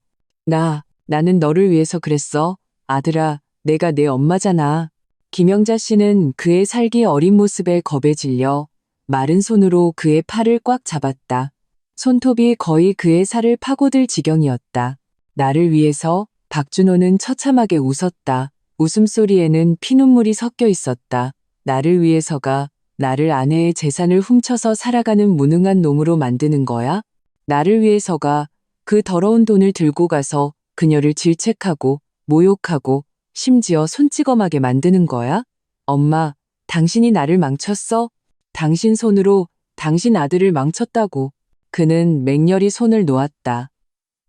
나는 너를 위해서 그랬어. 아들아, 내가 내 엄마잖아. 김영자 씨는 그의 살기 어린 모습에 겁에 질려 마른 손으로 그의 팔을 꽉 잡았다. 손톱이 거의 그의 살을 파고들 지경이었다. 나를 위해서. 박준호는 처참하게 웃었다. 웃음소리에는 피눈물이 섞여 있었다. 나를 위해서가 나를 아내의 재산을 훔쳐서 살아가는 무능한 놈으로 만드는 거야? 나를 위해서가 그 더러운 돈을 들고 가서 그녀를 질책하고 모욕하고 심지어 손찌검하게 만드는 거야? 엄마, 당신이 나를 망쳤어? 당신 손으로 당신 아들을 망쳤다고. 그는 맹렬히 손을 놓았다.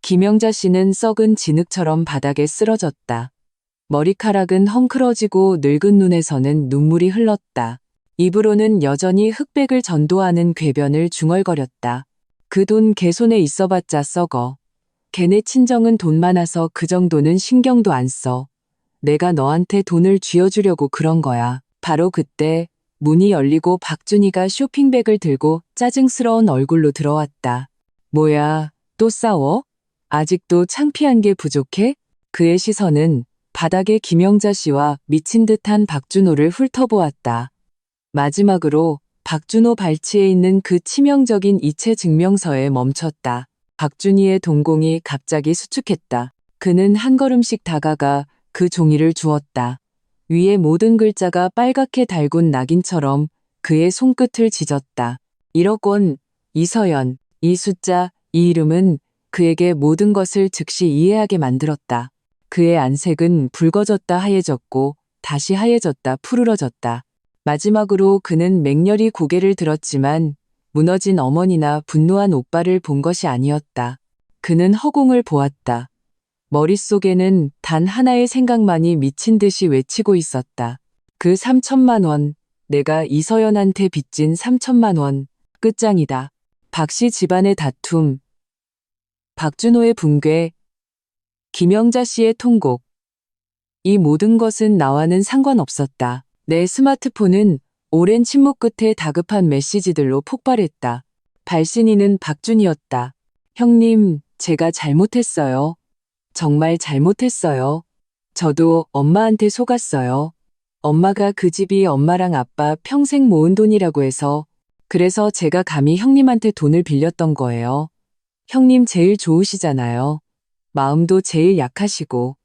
김영자 씨는 썩은 진흙처럼 바닥에 쓰러졌다. 머리카락은 헝클어지고 늙은 눈에서는 눈물이 흘렀다. 입으로는 여전히 흑백을 전도하는 궤변을 중얼거렸다. 그 돈 걔 손에 있어봤자 썩어. 걔네 친정은 돈 많아서 그 정도는 신경도 안 써. 내가 너한테 돈을 쥐어주려고 그런 거야. 바로 그때 문이 열리고 박준희가 쇼핑백을 들고 짜증스러운 얼굴로 들어왔다. 뭐야, 또 싸워? 아직도 창피한 게 부족해? 그의 시선은 바닥에 김영자 씨와 미친 듯한 박준호를 훑어보았다. 마지막으로 박준호 발치에 있는 그 치명적인 이체 증명서에 멈췄다. 박준희의 동공이 갑자기 수축했다. 그는 한 걸음씩 다가가 그 종이를 주었다. 위에 모든 글자가 빨갛게 달군 낙인처럼 그의 손끝을 짖었다. 1억 원, 이서연. 이 숫자, 이 이름은 그에게 모든 것을 즉시 이해하게 만들었다. 그의 안색은 붉어졌다 하얘졌고 다시 하얘졌다 푸르러졌다. 마지막으로 그는 맹렬히 고개를 들었지만 무너진 어머니나 분노한 오빠를 본 것이 아니었다. 그는 허공을 보았다. 머릿속에는 단 하나의 생각만이 미친 듯이 외치고 있었다. 그 3천만 원, 내가 이서연한테 빚진 3천만 원, 끝장이다. 박씨 집안의 다툼, 박준호의 붕괴, 김영자 씨의 통곡. 이 모든 것은 나와는 상관없었다. 내 스마트폰은 오랜 침묵 끝에 다급한 메시지들로 폭발했다. 발신인은 박준이었다. 형님, 제가 잘못했어요. 정말 잘못했어요. 저도 엄마한테 속았어요. 엄마가 그 집이 엄마랑 아빠 평생 모은 돈이라고 해서 그래서 제가 감히 형님한테 돈을 빌렸던 거예요. 형님 제일 좋으시잖아요. 마음도 제일 약하시고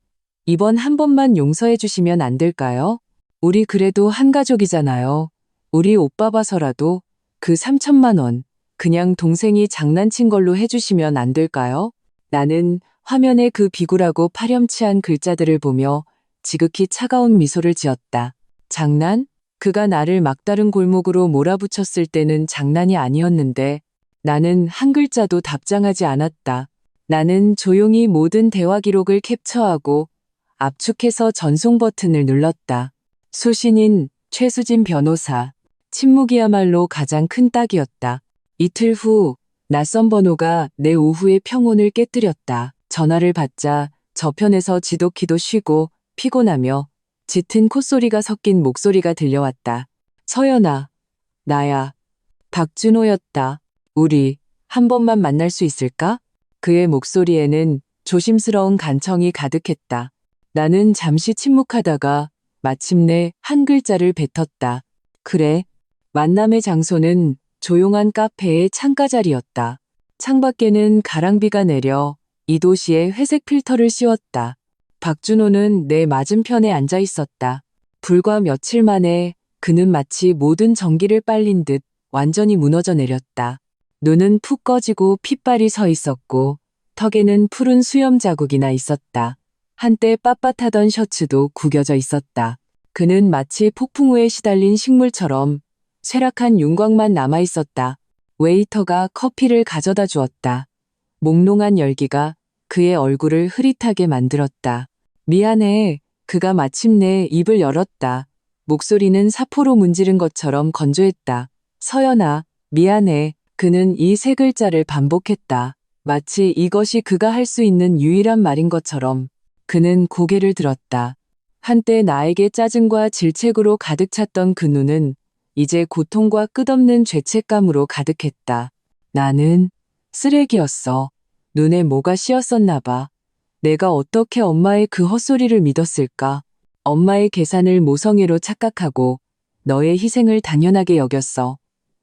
이번 한 번만 용서해 주시면 안 될까요? 우리 그래도 한 가족이잖아요. 우리 오빠 봐서라도 그 3천만 원 그냥 동생이 장난친 걸로 해주시면 안 될까요? 나는 화면에 그 비굴하고 파렴치한 글자들을 보며 지극히 차가운 미소를 지었다. 장난? 그가 나를 막다른 골목으로 몰아붙였을 때는 장난이 아니었는데 나는 한 글자도 답장하지 않았다. 나는 조용히 모든 대화 기록을 캡처하고 압축해서 전송 버튼을 눌렀다. 수신인 최수진 변호사. 침묵이야말로 가장 큰 딱이었다. 이틀 후 낯선 번호가 내 오후의 평온을 깨뜨렸다. 전화를 받자 저편에서 지독히도 쉬고 피곤하며 짙은 콧소리가 섞인 목소리가 들려왔다. 서연아, 나야. 박준호였다. 우리 한 번만 만날 수 있을까? 그의 목소리에는 조심스러운 간청이 가득했다. 나는 잠시 침묵하다가 마침내 한 글자를 뱉었다. 그래. 만남의 장소는 조용한 카페의 창가 자리였다. 창밖에는 가랑비가 내려 이 도시에 회색 필터를 씌웠다. 박준호는 내 맞은편에 앉아 있었다. 불과 며칠 만에 그는 마치 모든 전기를 빨린 듯 완전히 무너져 내렸다. 눈은 푹 꺼지고 핏발이 서 있었고 턱에는 푸른 수염 자국이나 있었다. 한때 빳빳하던 셔츠도 구겨져 있었다. 그는 마치 폭풍우에 시달린 식물처럼 쇠락한 윤곽만 남아 있었다. 웨이터가 커피를 가져다 주었다. 몽롱한 열기가 그의 얼굴을 흐릿하게 만들었다. 미안해. 그가 마침내 입을 열었다. 목소리는 사포로 문지른 것처럼 건조했다. 서연아, 미안해. 그는 이 세 글자를 반복했다. 마치 이것이 그가 할 수 있는 유일한 말인 것처럼. 그는 고개를 들었다. 한때 나에게 짜증과 질책으로 가득 찼던 그 눈은 이제 고통과 끝없는 죄책감으로 가득했다. 나는 쓰레기였어. 눈에 뭐가 씌었었나 봐. 내가 어떻게 엄마의 그 헛소리를 믿었을까? 엄마의 계산을 모성애로 착각하고 너의 희생을 당연하게 여겼어.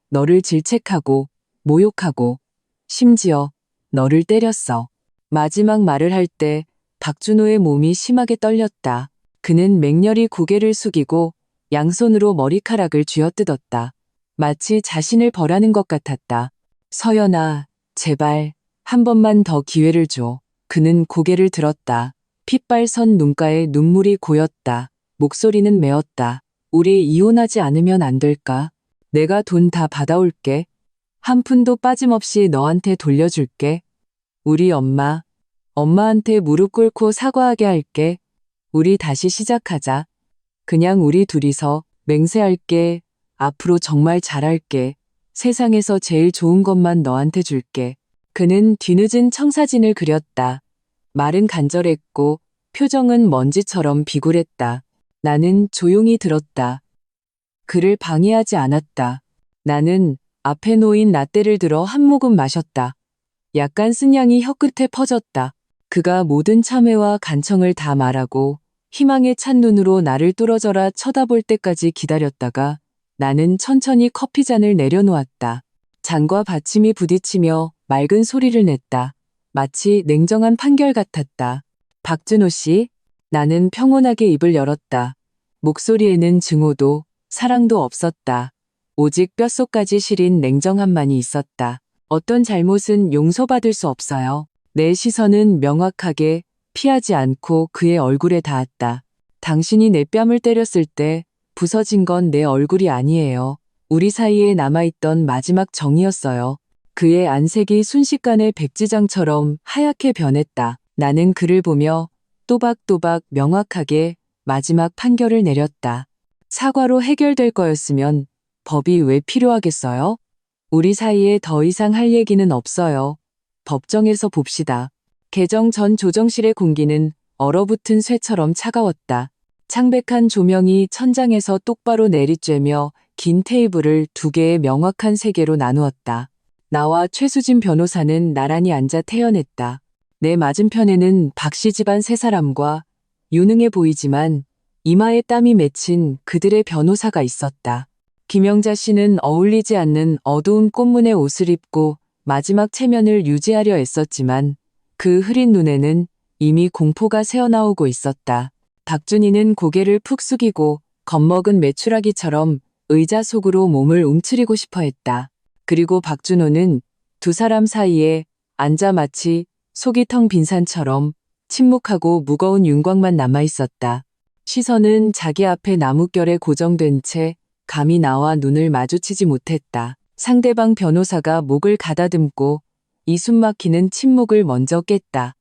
너를 질책하고 모욕하고 심지어 너를 때렸어. 마지막 말을 할 때 박준호의 몸이 심하게 떨렸다. 그는 맹렬히 고개를 숙이고 양손으로 머리카락을 쥐어뜯었다. 마치 자신을 벌하는 것 같았다. 서연아, 제발 한 번만 더 기회를 줘. 그는 고개를 들었다. 핏발선 눈가에 눈물이 고였다. 목소리는 메었다. 우리 이혼하지 않으면 안 될까? 내가 돈 다 받아올게. 한 푼도 빠짐없이 너한테 돌려줄게. 우리 엄마한테 무릎 꿇고 사과하게 할게. 우리 다시 시작하자. 그냥 우리 둘이서 맹세할게. 앞으로 정말 잘할게. 세상에서 제일 좋은 것만 너한테 줄게. 그는 뒤늦은 청사진을 그렸다. 말은 간절했고 표정은 먼지처럼 비굴했다. 나는 조용히 들었다. 그를 방해하지 않았다. 나는 앞에 놓인 라떼를 들어 한 모금 마셨다. 약간 쓴 향이 혀끝에 퍼졌다. 그가 모든 참회와 간청을 다 말하고 희망에 찬 눈으로 나를 뚫어져라 쳐다볼 때까지 기다렸다가 나는 천천히 커피잔을 내려놓았다. 잔과 받침이 부딪히며 맑은 소리를 냈다. 마치 냉정한 판결 같았다. 박준호 씨, 나는 평온하게 입을 열었다. 목소리에는 증오도 사랑도 없었다. 오직 뼛속까지 시린 냉정함만이 있었다. 어떤 잘못은 용서받을 수 없어요. 내 시선은 명확하게 피하지 않고 그의 얼굴에 닿았다. 당신이 내 뺨을 때렸을 때 부서진 건 내 얼굴이 아니에요. 우리 사이에 남아있던 마지막 정이었어요. 그의 안색이 순식간에 백지장처럼 하얗게 변했다. 나는 그를 보며 또박또박 명확하게 마지막 판결을 내렸다. 사과로 해결될 거였으면 법이 왜 필요하겠어요? 우리 사이에 더 이상 할 얘기는 없어요. 법정에서 봅시다. 개정 전 조정실의 공기는 얼어붙은 쇠처럼 차가웠다. 창백한 조명이 천장에서 똑바로 내리쬐며 긴 테이블을 두 개의 명확한 세계로 나누었다. 나와 최수진 변호사는 나란히 앉아 태연했다. 내 맞은편에는 박씨 집안 세 사람과 유능해 보이지만 이마에 땀이 맺힌 그들의 변호사가 있었다. 김영자 씨는 어울리지 않는 어두운 꽃무늬 옷을 입고 마지막 체면을 유지하려 애썼지만 그 흐린 눈에는 이미 공포가 새어나오고 있었다. 박준희는 고개를 푹 숙이고 겁먹은 메추라기처럼 의자 속으로 몸을 움츠리고 싶어 했다. 그리고 박준호는 두 사람 사이에 앉아 마치 속이 텅 빈 산처럼 침묵하고 무거운 윤곽만 남아 있었다. 시선은 자기 앞에 나뭇결에 고정된 채 감히 나와 눈을 마주치지 못했다. 상대방 변호사가 목을 가다듬고 이 숨막히는 침묵을 먼저 깼다.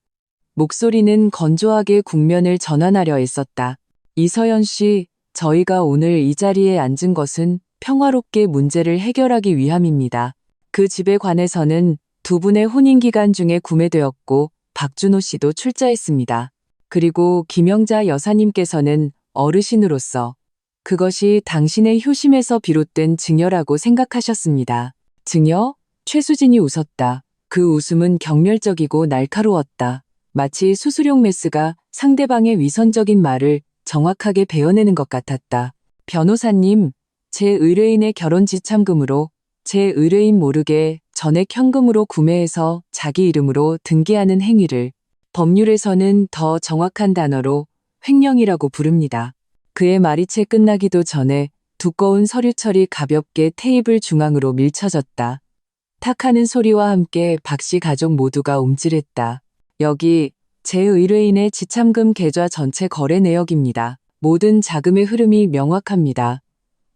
목소리는 건조하게 국면을 전환하려 애썼다. 이서연 씨, 저희가 오늘 이 자리에 앉은 것은 평화롭게 문제를 해결하기 위함입니다. 그 집에 관해서는 두 분의 혼인기간 중에 구매되었고 박준호 씨도 출자했습니다. 그리고 김영자 여사님께서는 어르신으로서 그것이 당신의 효심에서 비롯된 증여라고 생각하셨습니다. 증여? 최수진이 웃었다. 그 웃음은 경멸적이고 날카로웠다. 마치 수수용 메스가 상대방의 위선적인 말을 정확하게 베어내는 것 같았다. 변호사님, 제 의뢰인의 결혼 지참금으로 제 의뢰인 모르게 전액 현금으로 구매해서 자기 이름으로 등기하는 행위를 법률에서는 더 정확한 단어로 횡령이라고 부릅니다. 그의 말이 채 끝나기도 전에 두꺼운 서류철이 가볍게 테이블 중앙으로 밀쳐졌다. 탁하는 소리와 함께 박씨 가족 모두가 움찔했다. 여기 제 의뢰인의 지참금 계좌 전체 거래 내역입니다. 모든 자금의 흐름이 명확합니다.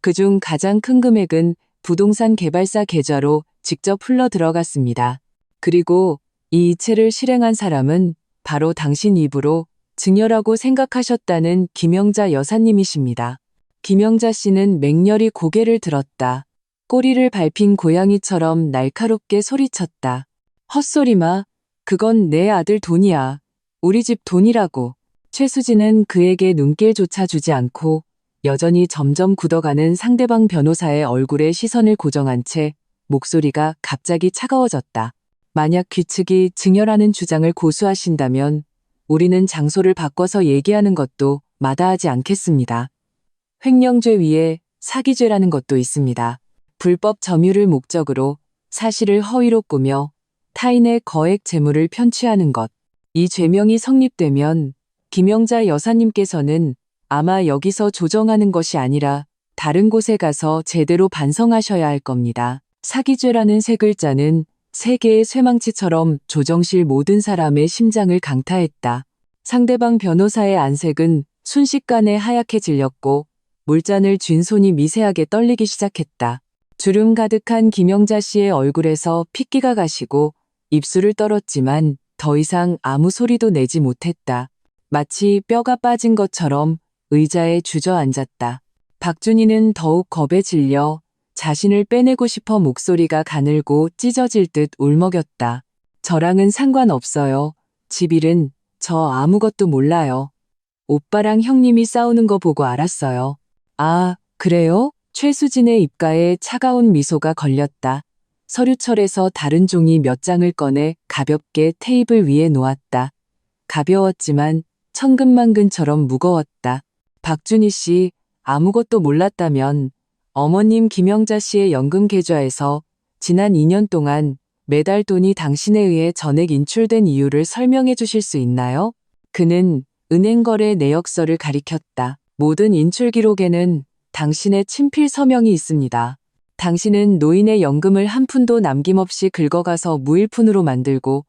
그중 가장 큰 금액은 부동산 개발사 계좌로 직접 흘러 들어갔습니다. 그리고 이 이체를 실행한 사람은 바로 당신 입으로 증여라고 생각하셨다는 김영자 여사님이십니다. 김영자 씨는 맹렬히 고개를 들었다. 꼬리를 밟힌 고양이처럼 날카롭게 소리쳤다. 헛소리마. 그건 내 아들 돈이야. 우리 집 돈이라고. 최수진은 그에게 눈길조차 주지 않고 여전히 점점 굳어가는 상대방 변호사의 얼굴에 시선을 고정한 채 목소리가 갑자기 차가워졌다. 만약 귀측이 증여라는 주장을 고수하신다면 우리는 장소를 바꿔서 얘기하는 것도 마다하지 않겠습니다. 횡령죄 위에 사기죄라는 것도 있습니다. 불법 점유를 목적으로 사실을 허위로 꾸며 타인의 거액 재물을 편취하는 것. 이 죄명이 성립되면 김영자 여사님께서는 아마 여기서 조정하는 것이 아니라 다른 곳에 가서 제대로 반성하셔야 할 겁니다. 사기죄라는 세 글자는 세 개의 쇠망치처럼 조정실 모든 사람의 심장을 강타했다. 상대방 변호사의 안색은 순식간에 하얗게 질렸고 물잔을 쥔 손이 미세하게 떨리기 시작했다. 주름 가득한 김영자 씨의 얼굴에서 핏기가 가시고 입술을 떨었지만 더 이상 아무 소리도 내지 못했다. 마치 뼈가 빠진 것처럼 의자에 주저앉았다. 박준희는 더욱 겁에 질려 자신을 빼내고 싶어 목소리가 가늘고 찢어질 듯 울먹였다. 저랑은 상관없어요. 집 일은 저 아무것도 몰라요. 오빠랑 형님이 싸우는 거 보고 알았어요. 아, 그래요? 최수진의 입가에 차가운 미소가 걸렸다. 서류철에서 다른 종이 몇 장을 꺼내 가볍게 테이블 위에 놓았다. 가벼웠지만 천근만근처럼 무거웠다. 박준희 씨, 아무것도 몰랐다면 어머님 김영자 씨의 연금 계좌에서 지난 2년 동안 매달 돈이 당신에 의해 전액 인출된 이유를 설명해 주실 수 있나요? 그는 은행거래 내역서를 가리켰다. 모든 인출 기록에는 당신의 친필 서명이 있습니다. 당신은 노인의 연금을 한 푼도 남김없이 긁어가서 무일푼으로 만들고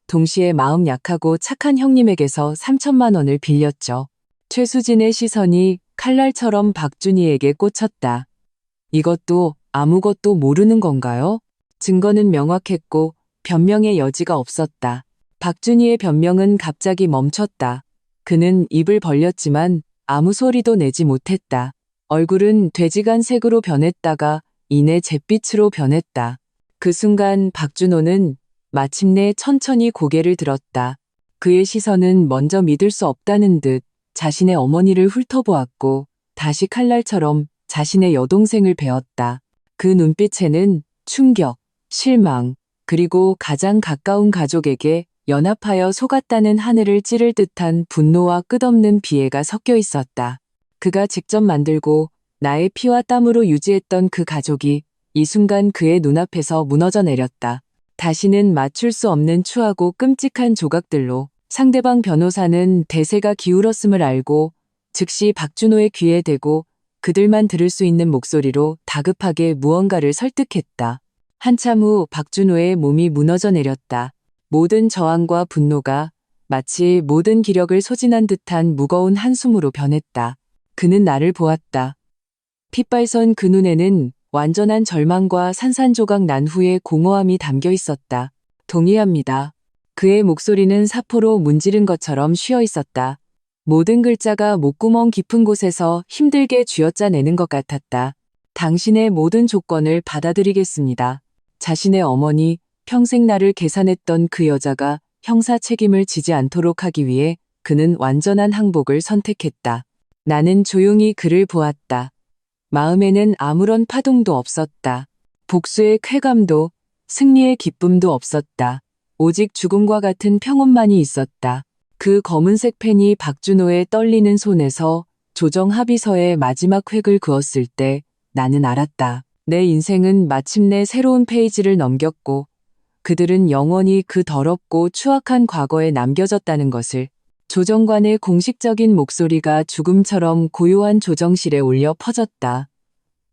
동시에 마음 약하고 착한 형님에게서 3천만 원을 빌렸죠. 최수진의 시선이 칼날처럼 박준희에게 꽂혔다. 이것도 아무것도 모르는 건가요? 증거는 명확했고 변명의 여지가 없었다. 박준희의 변명은 갑자기 멈췄다. 그는 입을 벌렸지만 아무 소리도 내지 못했다. 얼굴은 돼지간색으로 변했다가 이내 잿빛으로 변했다. 그 순간 박준호는 마침내 천천히 고개를 들었다. 그의 시선은 먼저 믿을 수 없다는 듯 자신의 어머니를 훑어보았고 다시 칼날처럼 자신의 여동생을 베었다. 그 눈빛에는 충격, 실망, 그리고 가장 가까운 가족에게 연합하여 속았다는 하늘을 찌를 듯한 분노와 끝없는 비애가 섞여 있었다. 그가 직접 만들고 나의 피와 땀으로 유지했던 그 가족이 이 순간 그의 눈앞에서 무너져 내렸다. 다시는 맞출 수 없는 추하고 끔찍한 조각들로. 상대방 변호사는 대세가 기울었음을 알고 즉시 박준호의 귀에 대고 그들만 들을 수 있는 목소리로 다급하게 무언가를 설득했다. 한참 후 박준호의 몸이 무너져 내렸다. 모든 저항과 분노가 마치 모든 기력을 소진한 듯한 무거운 한숨으로 변했다. 그는 나를 보았다. 핏발선 그 눈에는 완전한 절망과 산산조각 난 후의 공허함이 담겨 있었다. 동의합니다. 그의 목소리는 사포로 문지른 것처럼 쉬어 있었다. 모든 글자가 목구멍 깊은 곳에서 힘들게 쥐어짜내는 것 같았다. 당신의 모든 조건을 받아들이겠습니다. 자신의 어머니, 평생 나를 계산했던 그 여자가 형사 책임을 지지 않도록 하기 위해 그는 완전한 항복을 선택했다. 나는 조용히 그를 보았다. 마음에는 아무런 파동도 없었다. 복수의 쾌감도 승리의 기쁨도 없었다. 오직 죽음과 같은 평온만이 있었다. 그 검은색 펜이 박준호의 떨리는 손에서 조정 합의서의 마지막 획을 그었을 때 나는 알았다. 내 인생은 마침내 새로운 페이지를 넘겼고 그들은 영원히 그 더럽고 추악한 과거에 남겨졌다는 것을. 조정관의 공식적인 목소리가 죽음처럼 고요한 조정실에 울려 퍼졌다.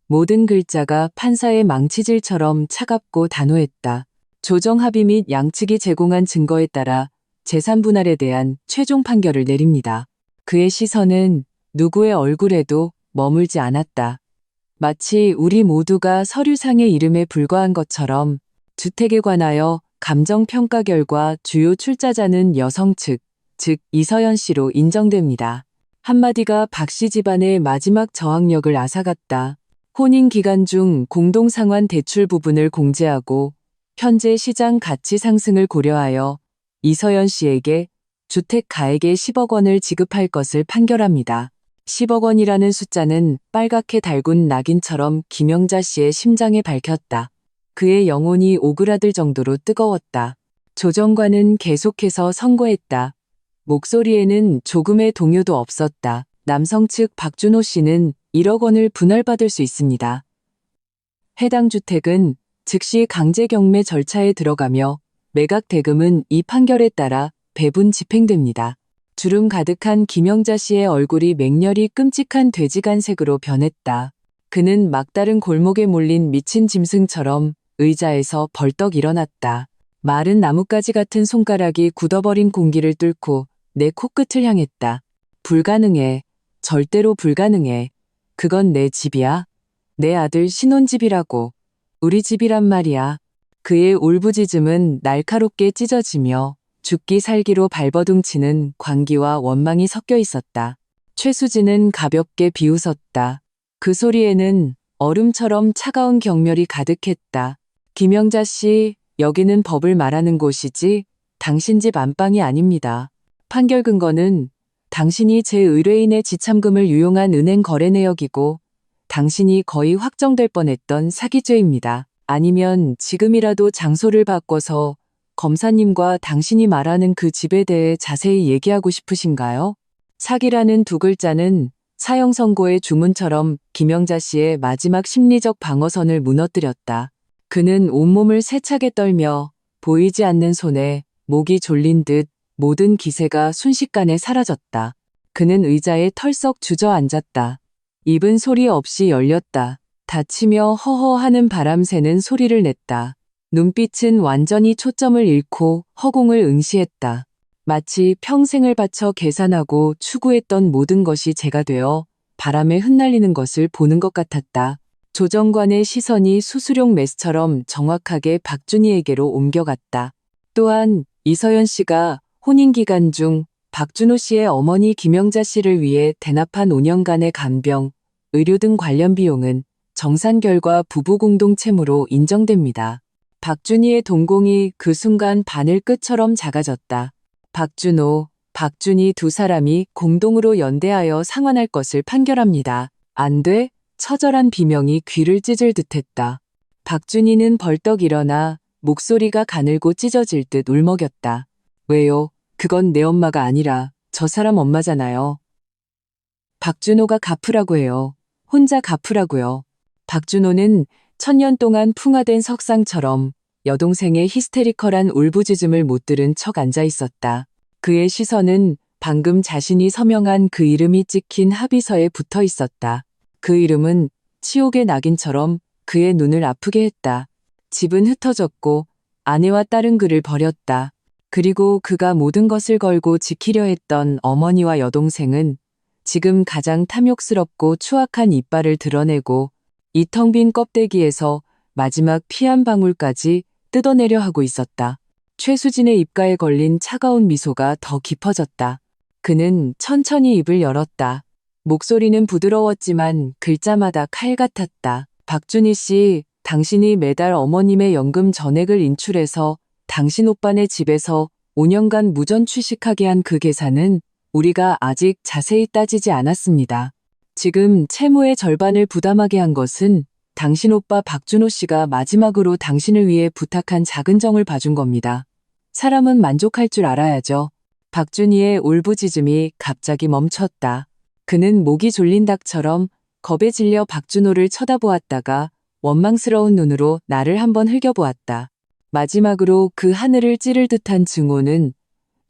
모든 글자가 판사의 망치질처럼 차갑고 단호했다. 조정 합의 및 양측이 제공한 증거에 따라 재산 분할에 대한 최종 판결을 내립니다. 그의 시선은 누구의 얼굴에도 머물지 않았다. 마치 우리 모두가 서류상의 이름에 불과한 것처럼 주택에 관하여 감정평가 결과 주요 출자자는 여성 측, 즉 이서연 씨로 인정됩니다. 한마디가 박 씨 집안의 마지막 저항력을 앗아갔다. 혼인 기간 중 공동상환 대출 부분을 공제하고 현재 시장 가치 상승을 고려하여 이서연 씨에게 주택 가액의 10억 원을 지급할 것을 판결합니다. 10억 원이라는 숫자는 빨갛게 달군 낙인처럼 김영자 씨의 심장에 밝혔다. 그의 영혼이 오그라들 정도로 뜨거웠다. 조정관은 계속해서 선고했다. 목소리에는 조금의 동요도 없었다. 남성 측 박준호 씨는 1억 원을 분할받을 수 있습니다. 해당 주택은 즉시 강제 경매 절차에 들어가며 매각 대금은 이 판결에 따라 배분 집행됩니다. 주름 가득한 김영자 씨의 얼굴이 맹렬히 끔찍한 돼지간색으로 변했다. 그는 막다른 골목에 몰린 미친 짐승처럼 의자에서 벌떡 일어났다. 마른 나뭇가지 같은 손가락이 굳어버린 공기를 뚫고 내 코끝을 향했다. 불가능해. 절대로 불가능해. 그건 내 집이야. 내 아들 신혼집이라고. 우리 집이란 말이야. 그의 울부짖음은 날카롭게 찢어지며 죽기 살기로 발버둥치는 광기와 원망이 섞여 있었다. 최수진은 가볍게 비웃었다. 그 소리에는 얼음처럼 차가운 경멸이 가득했다. 김영자 씨, 여기는 법을 말하는 곳이지 당신 집 안방이 아닙니다. 판결 근거는 당신이 제 의뢰인의 지참금을 유용한 은행 거래 내역이고 당신이 거의 확정될 뻔했던 사기죄입니다. 아니면 지금이라도 장소를 바꿔서 검사님과 당신이 말하는 그 집에 대해 자세히 얘기하고 싶으신가요? 사기라는 두 글자는 사형 선고의 주문처럼 김영자 씨의 마지막 심리적 방어선을 무너뜨렸다. 그는 온몸을 세차게 떨며 보이지 않는 손에 목이 졸린 듯 모든 기세가 순식간에 사라졌다. 그는 의자에 털썩 주저앉았다. 입은 소리 없이 열렸다. 다치며 허허하는 바람 새는 소리를 냈다. 눈빛은 완전히 초점을 잃고 허공을 응시했다. 마치 평생을 바쳐 계산하고 추구했던 모든 것이 재가 되어 바람에 흩날리는 것을 보는 것 같았다. 조정관의 시선이 수수룡 메스처럼 정확하게 박준희에게로 옮겨갔다. 또한 이서연 씨가 혼인 기간 중 박준호 씨의 어머니 김영자 씨를 위해 대납한 5년간의 간병, 의료 등 관련 비용은 정산 결과 부부 공동 채무로 인정됩니다. 박준희의 동공이 그 순간 바늘 끝처럼 작아졌다. 박준호, 박준희 두 사람이 공동으로 연대하여 상환할 것을 판결합니다. 안 돼? 처절한 비명이 귀를 찢을 듯했다. 박준희는 벌떡 일어나 목소리가 가늘고 찢어질 듯 울먹였다. 왜요? 그건 내 엄마가 아니라 저 사람 엄마잖아요. 박준호가 갚으라고 해요. 혼자 갚으라고요. 박준호는 천년 동안 풍화된 석상처럼 여동생의 히스테리컬한 울부짖음을 못 들은 척 앉아 있었다. 그의 시선은 방금 자신이 서명한 그 이름이 찍힌 합의서에 붙어 있었다. 그 이름은 치욕의 낙인처럼 그의 눈을 아프게 했다. 집은 흩어졌고 아내와 딸은 그를 버렸다. 그리고 그가 모든 것을 걸고 지키려 했던 어머니와 여동생은 지금 가장 탐욕스럽고 추악한 이빨을 드러내고 이 텅 빈 껍데기에서 마지막 피 한 방울까지 뜯어내려 하고 있었다. 최수진의 입가에 걸린 차가운 미소가 더 깊어졌다. 그는 천천히 입을 열었다. 목소리는 부드러웠지만 글자마다 칼 같았다. 박준희 씨, 당신이 매달 어머님의 연금 전액을 인출해서 당신 오빠네 집에서 5년간 무전 취식하게 한 그 계산은 우리가 아직 자세히 따지지 않았습니다. 지금 채무의 절반을 부담하게 한 것은 당신 오빠 박준호 씨가 마지막으로 당신을 위해 부탁한 작은 정을 봐준 겁니다. 사람은 만족할 줄 알아야죠. 박준희의 울부짖음이 갑자기 멈췄다. 그는 목이 졸린 닭처럼 겁에 질려 박준호를 쳐다보았다가 원망스러운 눈으로 나를 한번 흘겨보았다. 마지막으로 그 하늘을 찌를 듯한 증오는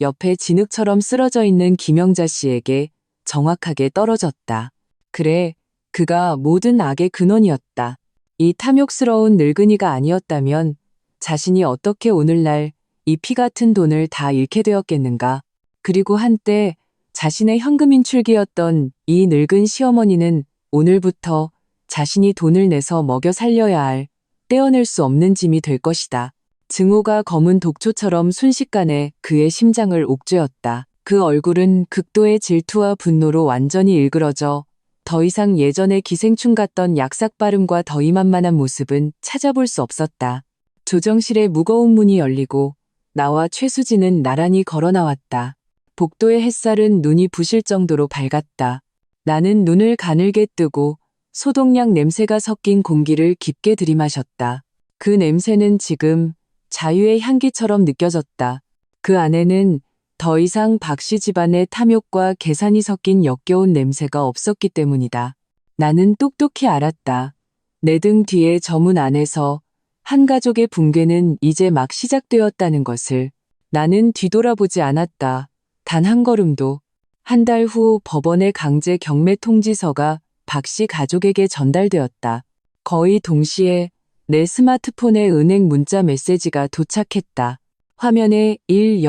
옆에 진흙처럼 쓰러져 있는 김영자 씨에게 정확하게 떨어졌다. 그래, 그가 모든 악의 근원이었다. 이 탐욕스러운 늙은이가 아니었다면 자신이 어떻게 오늘날 이 피 같은 돈을 다 잃게 되었겠는가. 그리고 한때 자신의 현금 인출기였던 이 늙은 시어머니는 오늘부터 자신이 돈을 내서 먹여 살려야 할 떼어낼 수 없는 짐이 될 것이다. 증오가 검은 독초처럼 순식간에 그의 심장을 옥죄었다. 그 얼굴은 극도의 질투와 분노로 완전히 일그러져 더 이상 예전의 기생충 같던 약삭빠름과 더위만만한 모습은 찾아볼 수 없었다. 조정실의 무거운 문이 열리고 나와 최수진은 나란히 걸어 나왔다. 복도의 햇살은 눈이 부실 정도로 밝았다. 나는 눈을 가늘게 뜨고 소독약 냄새가 섞인 공기를 깊게 들이마셨다. 그 냄새는 지금 자유의 향기처럼 느껴졌다. 그 안에는 더 이상 박씨 집안의 탐욕과 계산이 섞인 역겨운 냄새가 없었기 때문이다. 나는 똑똑히 알았다. 내 등 뒤에 저 문 안에서 한 가족의 붕괴는 이제 막 시작되었다는 것을. 나는 뒤돌아보지 않았다. 단 한 걸음도. 한 달 후 법원의 강제 경매 통지서가 박씨 가족에게 전달되었다. 거의 동시에 내 스마트폰에 은행 문자 메시지가 도착했다. 화면에 100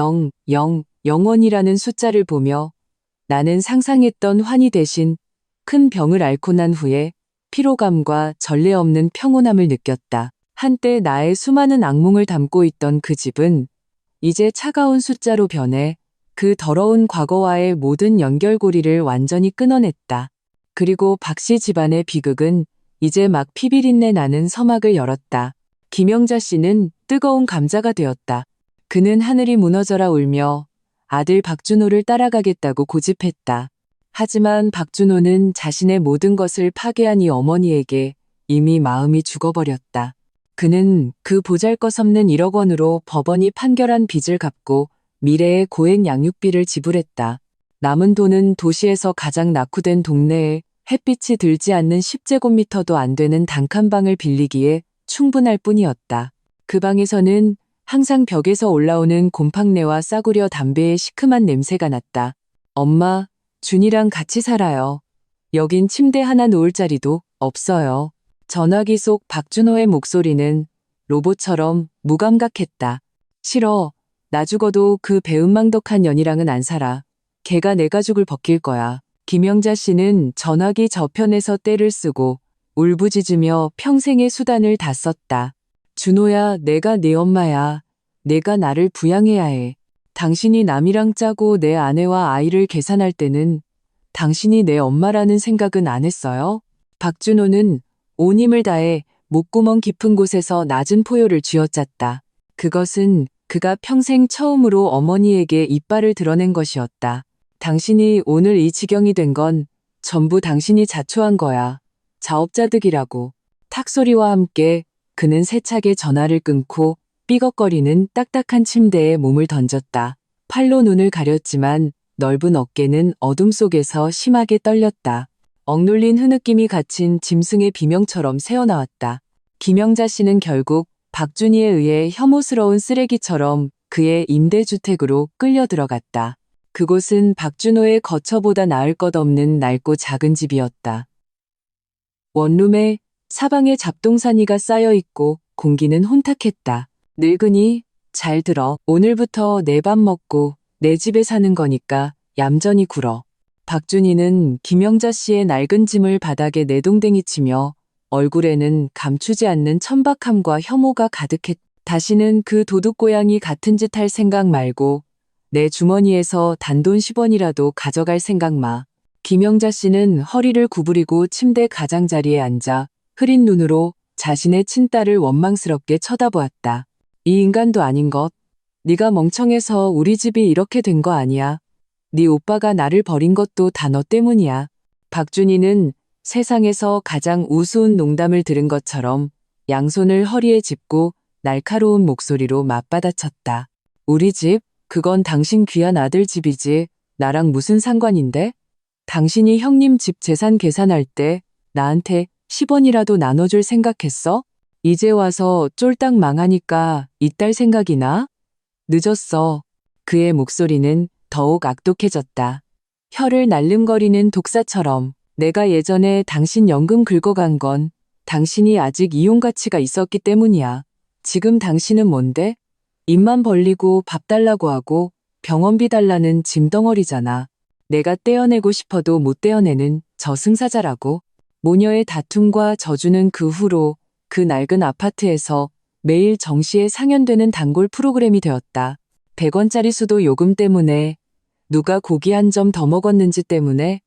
0원이라는 숫자를 보며 나는 상상했던 환희 대신 큰 병을 앓고 난 후에 피로감과 전례 없는 평온함을 느꼈다. 한때 나의 수많은 악몽을 담고 있던 그 집은 이제 차가운 숫자로 변해 그 더러운 과거와의 모든 연결고리를 완전히 끊어냈다. 그리고 박씨 집안의 비극은 이제 막 피비린내 나는 서막을 열었다. 김영자 씨는 뜨거운 감자가 되었다. 그는 하늘이 무너져라 울며 아들 박준호를 따라가겠다고 고집했다. 하지만 박준호는 자신의 모든 것을 파괴한 이 어머니에게 이미 마음이 죽어버렸다. 그는 그 보잘것없는 1억 원으로 법원이 판결한 빚을 갚고 미래의 고액 양육비를 지불했다. 남은 돈은 도시에서 가장 낙후된 동네에 햇빛이 들지 않는 10제곱미터도 안 되는 단칸방을 빌리기에 충분할 뿐이었다. 그 방에서는 항상 벽에서 올라오는 곰팡내와 싸구려 담배의 시큼한 냄새가 났다. 엄마, 준이랑 같이 살아요. 여긴 침대 하나 놓을 자리도 없어요. 전화기 속 박준호의 목소리는 로봇처럼 무감각했다. 싫어. 나 죽어도 그 배은망덕한 년이랑은 안 살아. 걔가 내 가죽을 벗길 거야. 김영자 씨는 전화기 저편에서 떼를 쓰고 울부짖으며 평생의 수단을 다 썼다. 준호야, 내가 네 엄마야. 내가 나를 부양해야 해. 당신이 남이랑 짜고 내 아내와 아이를 계산할 때는 당신이 내 엄마라는 생각은 안 했어요? 박준호는 온 힘을 다해 목구멍 깊은 곳에서 낮은 포효를 쥐어짰다. 그것은 그가 평생 처음으로 어머니에게 이빨을 드러낸 것이었다. 당신이 오늘 이 지경이 된 건 전부 당신이 자초한 거야. 자업자득이라고. 탁소리와 함께 그는 세차게 전화를 끊고 삐걱거리는 딱딱한 침대에 몸을 던졌다. 팔로 눈을 가렸지만 넓은 어깨는 어둠 속에서 심하게 떨렸다. 억눌린 흐느낌이 갇힌 짐승의 비명처럼 새어나왔다. 김영자 씨는 결국 박준희에 의해 혐오스러운 쓰레기처럼 그의 임대주택으로 끌려 들어갔다. 그곳은 박준호의 거처보다 나을 것 없는 낡고 작은 집이었다. 원룸에 사방에 잡동사니가 쌓여 있고 공기는 혼탁했다. 늙은이, 잘 들어. 오늘부터 내 밥 먹고 내 집에 사는 거니까 얌전히 굴어. 박준희는 김영자 씨의 낡은 짐을 바닥에 내동댕이 치며 얼굴에는 감추지 않는 천박함과 혐오가 가득했다. 다시는 그 도둑고양이 같은 짓 할 생각 말고 내 주머니에서 단돈 10원이라도 가져갈 생각 마. 김영자 씨는 허리를 구부리고 침대 가장자리에 앉아 흐린 눈으로 자신의 친딸을 원망스럽게 쳐다보았다. 이 인간도 아닌 것. 네가 멍청해서 우리 집이 이렇게 된 거 아니야. 네 오빠가 나를 버린 것도 다 너 때문이야. 박준희는 세상에서 가장 우스운 농담을 들은 것처럼 양손을 허리에 짚고 날카로운 목소리로 맞받아쳤다. 우리 집? 그건 당신 귀한 아들 집이지. 나랑 무슨 상관인데? 당신이 형님 집 재산 계산할 때 나한테 10원이라도 나눠줄 생각했어? 이제 와서 쫄딱 망하니까 이딸 생각이 나? 늦었어. 그의 목소리는 더욱 악독해졌다. 혀를 날름거리는 독사처럼. 내가 예전에 당신 연금 긁어간 건 당신이 아직 이용 가치가 있었기 때문이야. 지금 당신은 뭔데? 입만 벌리고 밥 달라고 하고 병원비 달라는 짐덩어리잖아. 내가 떼어내고 싶어도 못 떼어내는 저승사자라고. 모녀의 다툼과 저주는 그 후로 그 낡은 아파트에서 매일 정시에 상연되는 단골 프로그램이 되었다. 100원짜리 수도 요금 때문에, 누가 고기 한 점 더 먹었는지 때문에,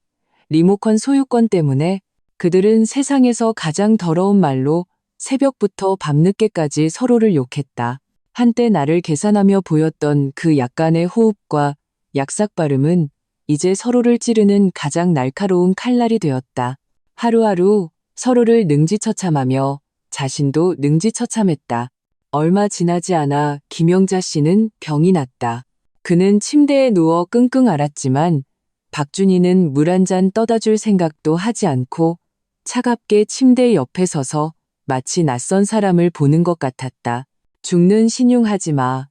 리모컨 소유권 때문에 그들은 세상에서 가장 더러운 말로 새벽부터 밤늦게까지 서로를 욕했다. 한때 나를 계산하며 보였던 그 약간의 호흡과 약삭 발음은 이제 서로를 찌르는 가장 날카로운 칼날이 되었다. 하루하루 서로를 능지처참하며 자신도 능지처참했다. 얼마 지나지 않아 김영자 씨는 병이 났다. 그는 침대에 누워 끙끙 앓았지만 박준희는 물 한 잔 떠다 줄 생각도 하지 않고 차갑게 침대 옆에 서서 마치 낯선 사람을 보는 것 같았다. 죽는 신용하지 마.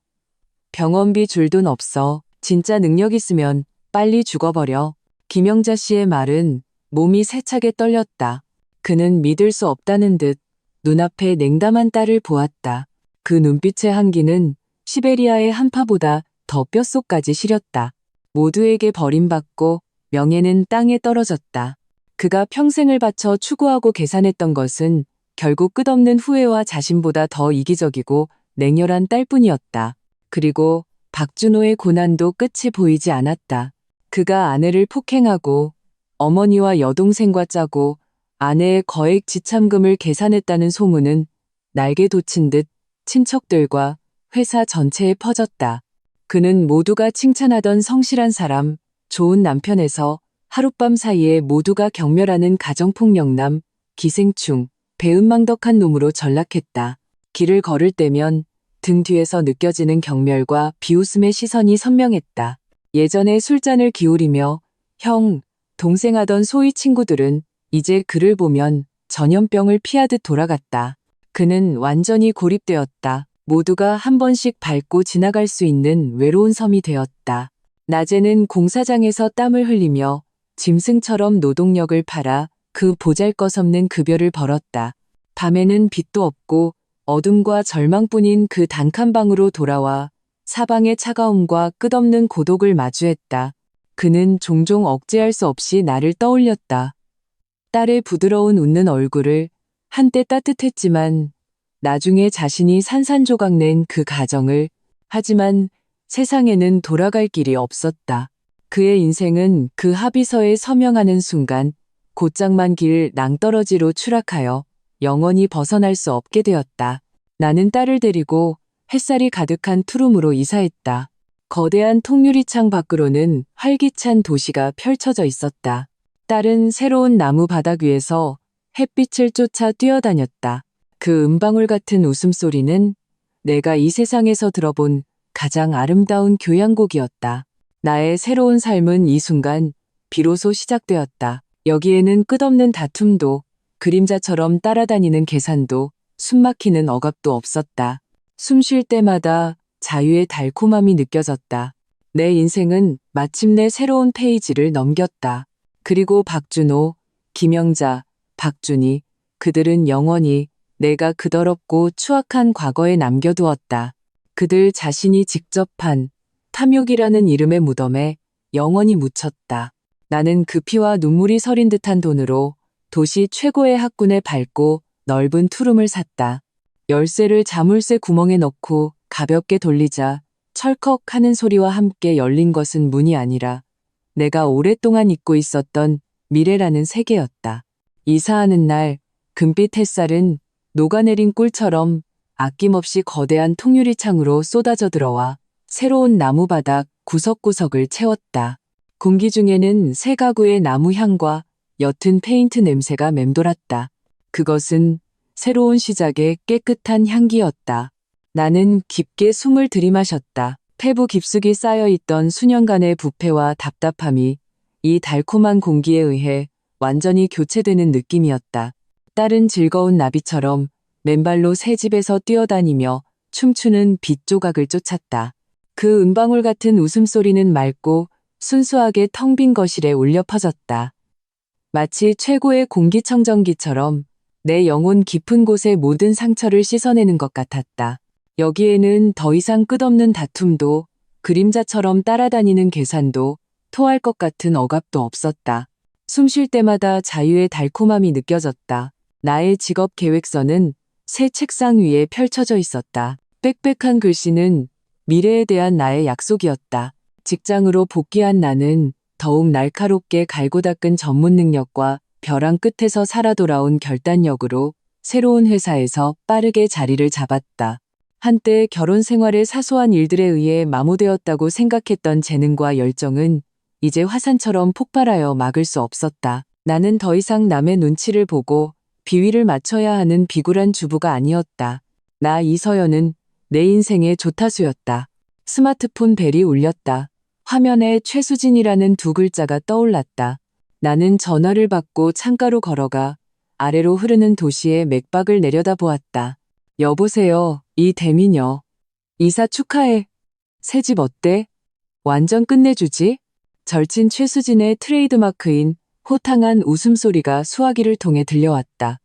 병원비 줄 돈 없어. 진짜 능력 있으면 빨리 죽어버려. 김영자 씨의 말은 몸이 세차게 떨렸다. 그는 믿을 수 없다는 듯 눈앞에 냉담한 딸을 보았다. 그 눈빛의 한기는 시베리아의 한파보다 더 뼛속까지 시렸다. 모두에게 버림받고 명예는 땅에 떨어졌다. 그가 평생을 바쳐 추구하고 계산했던 것은 결국 끝없는 후회와 자신보다 더 이기적이고 냉혈한 딸뿐이었다. 그리고 박준호의 고난도 끝이 보이지 않았다. 그가 아내를 폭행하고 어머니와 여동생과 짜고 아내의 거액 지참금을 계산했다는 소문은 날개 돋친 듯 친척들과 회사 전체에 퍼졌다. 그는 모두가 칭찬하던 성실한 사람, 좋은 남편에서 하룻밤 사이에 모두가 경멸하는 가정폭력남, 기생충, 배은망덕한 놈으로 전락했다. 길을 걸을 때면 등 뒤에서 느껴지는 경멸과 비웃음의 시선이 선명했다. 예전에 술잔을 기울이며 형, 동생 하던 소위 친구들은 이제 그를 보면 전염병을 피하듯 돌아갔다. 그는 완전히 고립되었다. 모두가 한 번씩 밟고 지나갈 수 있는 외로운 섬이 되었다. 낮에는 공사장에서 땀을 흘리며 짐승처럼 노동력을 팔아 그 보잘것없는 급여를 벌었다. 밤에는 빛도 없고 어둠과 절망뿐인 그 단칸방으로 돌아와 사방의 차가움과 끝없는 고독을 마주했다. 그는 종종 억제할 수 없이 나를 떠올렸다. 딸의 부드러운 웃는 얼굴을, 한때 따뜻했지만 나중에 자신이 산산조각 낸 그 가정을. 하지만 세상에는 돌아갈 길이 없었다. 그의 인생은 그 합의서에 서명하는 순간 곧장만 길 낭떠러지로 추락하여 영원히 벗어날 수 없게 되었다. 나는 딸을 데리고 햇살이 가득한 투룸으로 이사했다. 거대한 통유리창 밖으로는 활기찬 도시가 펼쳐져 있었다. 딸은 새로운 나무 바닥 위에서 햇빛을 쫓아 뛰어다녔다. 그 음방울 같은 웃음소리는 내가 이 세상에서 들어본 가장 아름다운 교향곡이었다. 나의 새로운 삶은 이 순간 비로소 시작되었다. 여기에는 끝없는 다툼도, 그림자처럼 따라다니는 계산도, 숨막히는 억압도 없었다. 숨 쉴 때마다 자유의 달콤함이 느껴졌다. 내 인생은 마침내 새로운 페이지를 넘겼다. 그리고 박준호, 김영자, 박준희, 그들은 영원히 내가 그 더럽고 추악한 과거에 남겨두었다. 그들 자신이 직접 한 탐욕이라는 이름의 무덤에 영원히 묻혔다. 나는 그 피와 눈물이 서린 듯한 돈으로 도시 최고의 학군에 밝고 넓은 투룸을 샀다. 열쇠를 자물쇠 구멍에 넣고 가볍게 돌리자 철컥 하는 소리와 함께 열린 것은 문이 아니라 내가 오랫동안 잊고 있었던 미래라는 세계였다. 이사하는 날 금빛 햇살은 녹아내린 꿀처럼 아낌없이 거대한 통유리창으로 쏟아져 들어와 새로운 나무바닥 구석구석을 채웠다. 공기 중에는 새 가구의 나무 향과 옅은 페인트 냄새가 맴돌았다. 그것은 새로운 시작의 깨끗한 향기였다. 나는 깊게 숨을 들이마셨다. 폐부 깊숙이 쌓여있던 수년간의 부패와 답답함이 이 달콤한 공기에 의해 완전히 교체되는 느낌이었다. 딸은 즐거운 나비처럼 맨발로 새 집에서 뛰어다니며 춤추는 빛 조각을 쫓았다. 그 은방울 같은 웃음소리는 맑고 순수하게 텅 빈 거실에 울려 퍼졌다. 마치 최고의 공기청정기처럼 내 영혼 깊은 곳의 모든 상처를 씻어내는 것 같았다. 여기에는 더 이상 끝없는 다툼도, 그림자처럼 따라다니는 계산도, 토할 것 같은 억압도 없었다. 숨 쉴 때마다 자유의 달콤함이 느껴졌다. 나의 직업 계획서는 새 책상 위에 펼쳐져 있었다. 빽빽한 글씨는 미래에 대한 나의 약속이었다. 직장으로 복귀한 나는 더욱 날카롭게 갈고 닦은 전문 능력과 벼랑 끝에서 살아 돌아온 결단력으로 새로운 회사에서 빠르게 자리를 잡았다. 한때 결혼 생활의 사소한 일들에 의해 마모되었다고 생각했던 재능과 열정은 이제 화산처럼 폭발하여 막을 수 없었다. 나는 더 이상 남의 눈치를 보고 비위를 맞춰야 하는 비굴한 주부가 아니었다. 나 이서연은 내 인생의 조타수였다. 스마트폰 벨이 울렸다. 화면에 최수진이라는 두 글자가 떠올랐다. 나는 전화를 받고 창가로 걸어가 아래로 흐르는 도시의 맥박을 내려다보았다. 여보세요, 이대민요. 이사 축하해. 새집 어때? 완전 끝내주지? 절친 최수진의 트레이드마크인 호탕한 웃음소리가 수화기를 통해 들려왔다.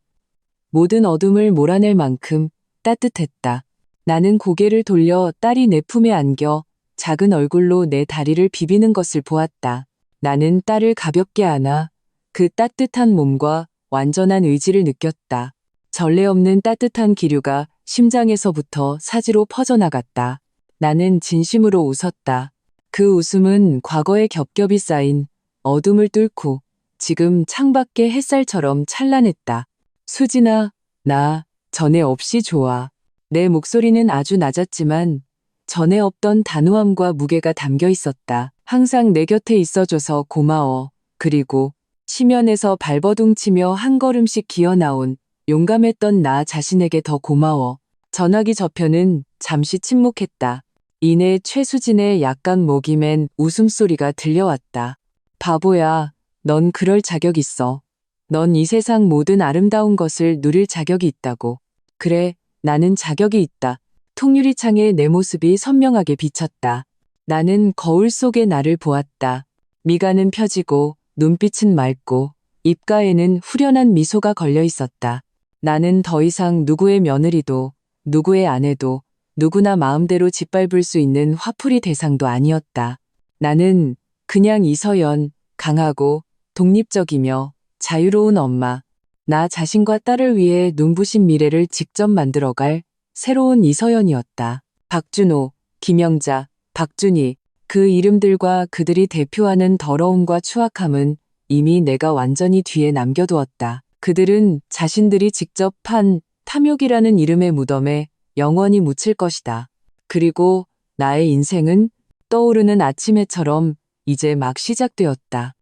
모든 어둠을 몰아낼 만큼 따뜻했다. 나는 고개를 돌려 딸이 내 품에 안겨 작은 얼굴로 내 다리를 비비는 것을 보았다. 나는 딸을 가볍게 안아 그 따뜻한 몸과 완전한 의지를 느꼈다. 전례 없는 따뜻한 기류가 심장에서부터 사지로 퍼져나갔다. 나는 진심으로 웃었다. 그 웃음은 과거의 겹겹이 쌓인 어둠을 뚫고 지금 창밖의 햇살처럼 찬란했다. 수진아, 나 전에 없이 좋아. 내 목소리는 아주 낮았지만 전에 없던 단호함과 무게가 담겨 있었다. 항상 내 곁에 있어줘서 고마워. 그리고 심연에서 발버둥 치며 한 걸음씩 기어나온 용감했던 나 자신에게 더 고마워. 전화기 저편은 잠시 침묵했다. 이내 최수진의 약간 목이 맨 웃음소리가 들려왔다. 바보야, 넌 그럴 자격 있어. 넌 이 세상 모든 아름다운 것을 누릴 자격이 있다고. 그래, 나는 자격이 있다. 통유리창에 내 모습이 선명하게 비쳤다. 나는 거울 속의 나를 보았다. 미간은 펴지고 눈빛은 맑고 입가에는 후련한 미소가 걸려 있었다. 나는 더 이상 누구의 며느리도, 누구의 아내도, 누구나 마음대로 짓밟을 수 있는 화풀이 대상도 아니었다. 나는 그냥 이서연, 강하고 독립적이며 자유로운 엄마, 나 자신과 딸을 위해 눈부신 미래를 직접 만들어갈 새로운 이서연이었다. 박준호, 김영자, 박준희, 그 이름들과 그들이 대표하는 더러움과 추악함은 이미 내가 완전히 뒤에 남겨두었다. 그들은 자신들이 직접 판 탐욕이라는 이름의 무덤에 영원히 묻힐 것이다. 그리고 나의 인생은 떠오르는 아침 해처럼 이제 막 시작되었다.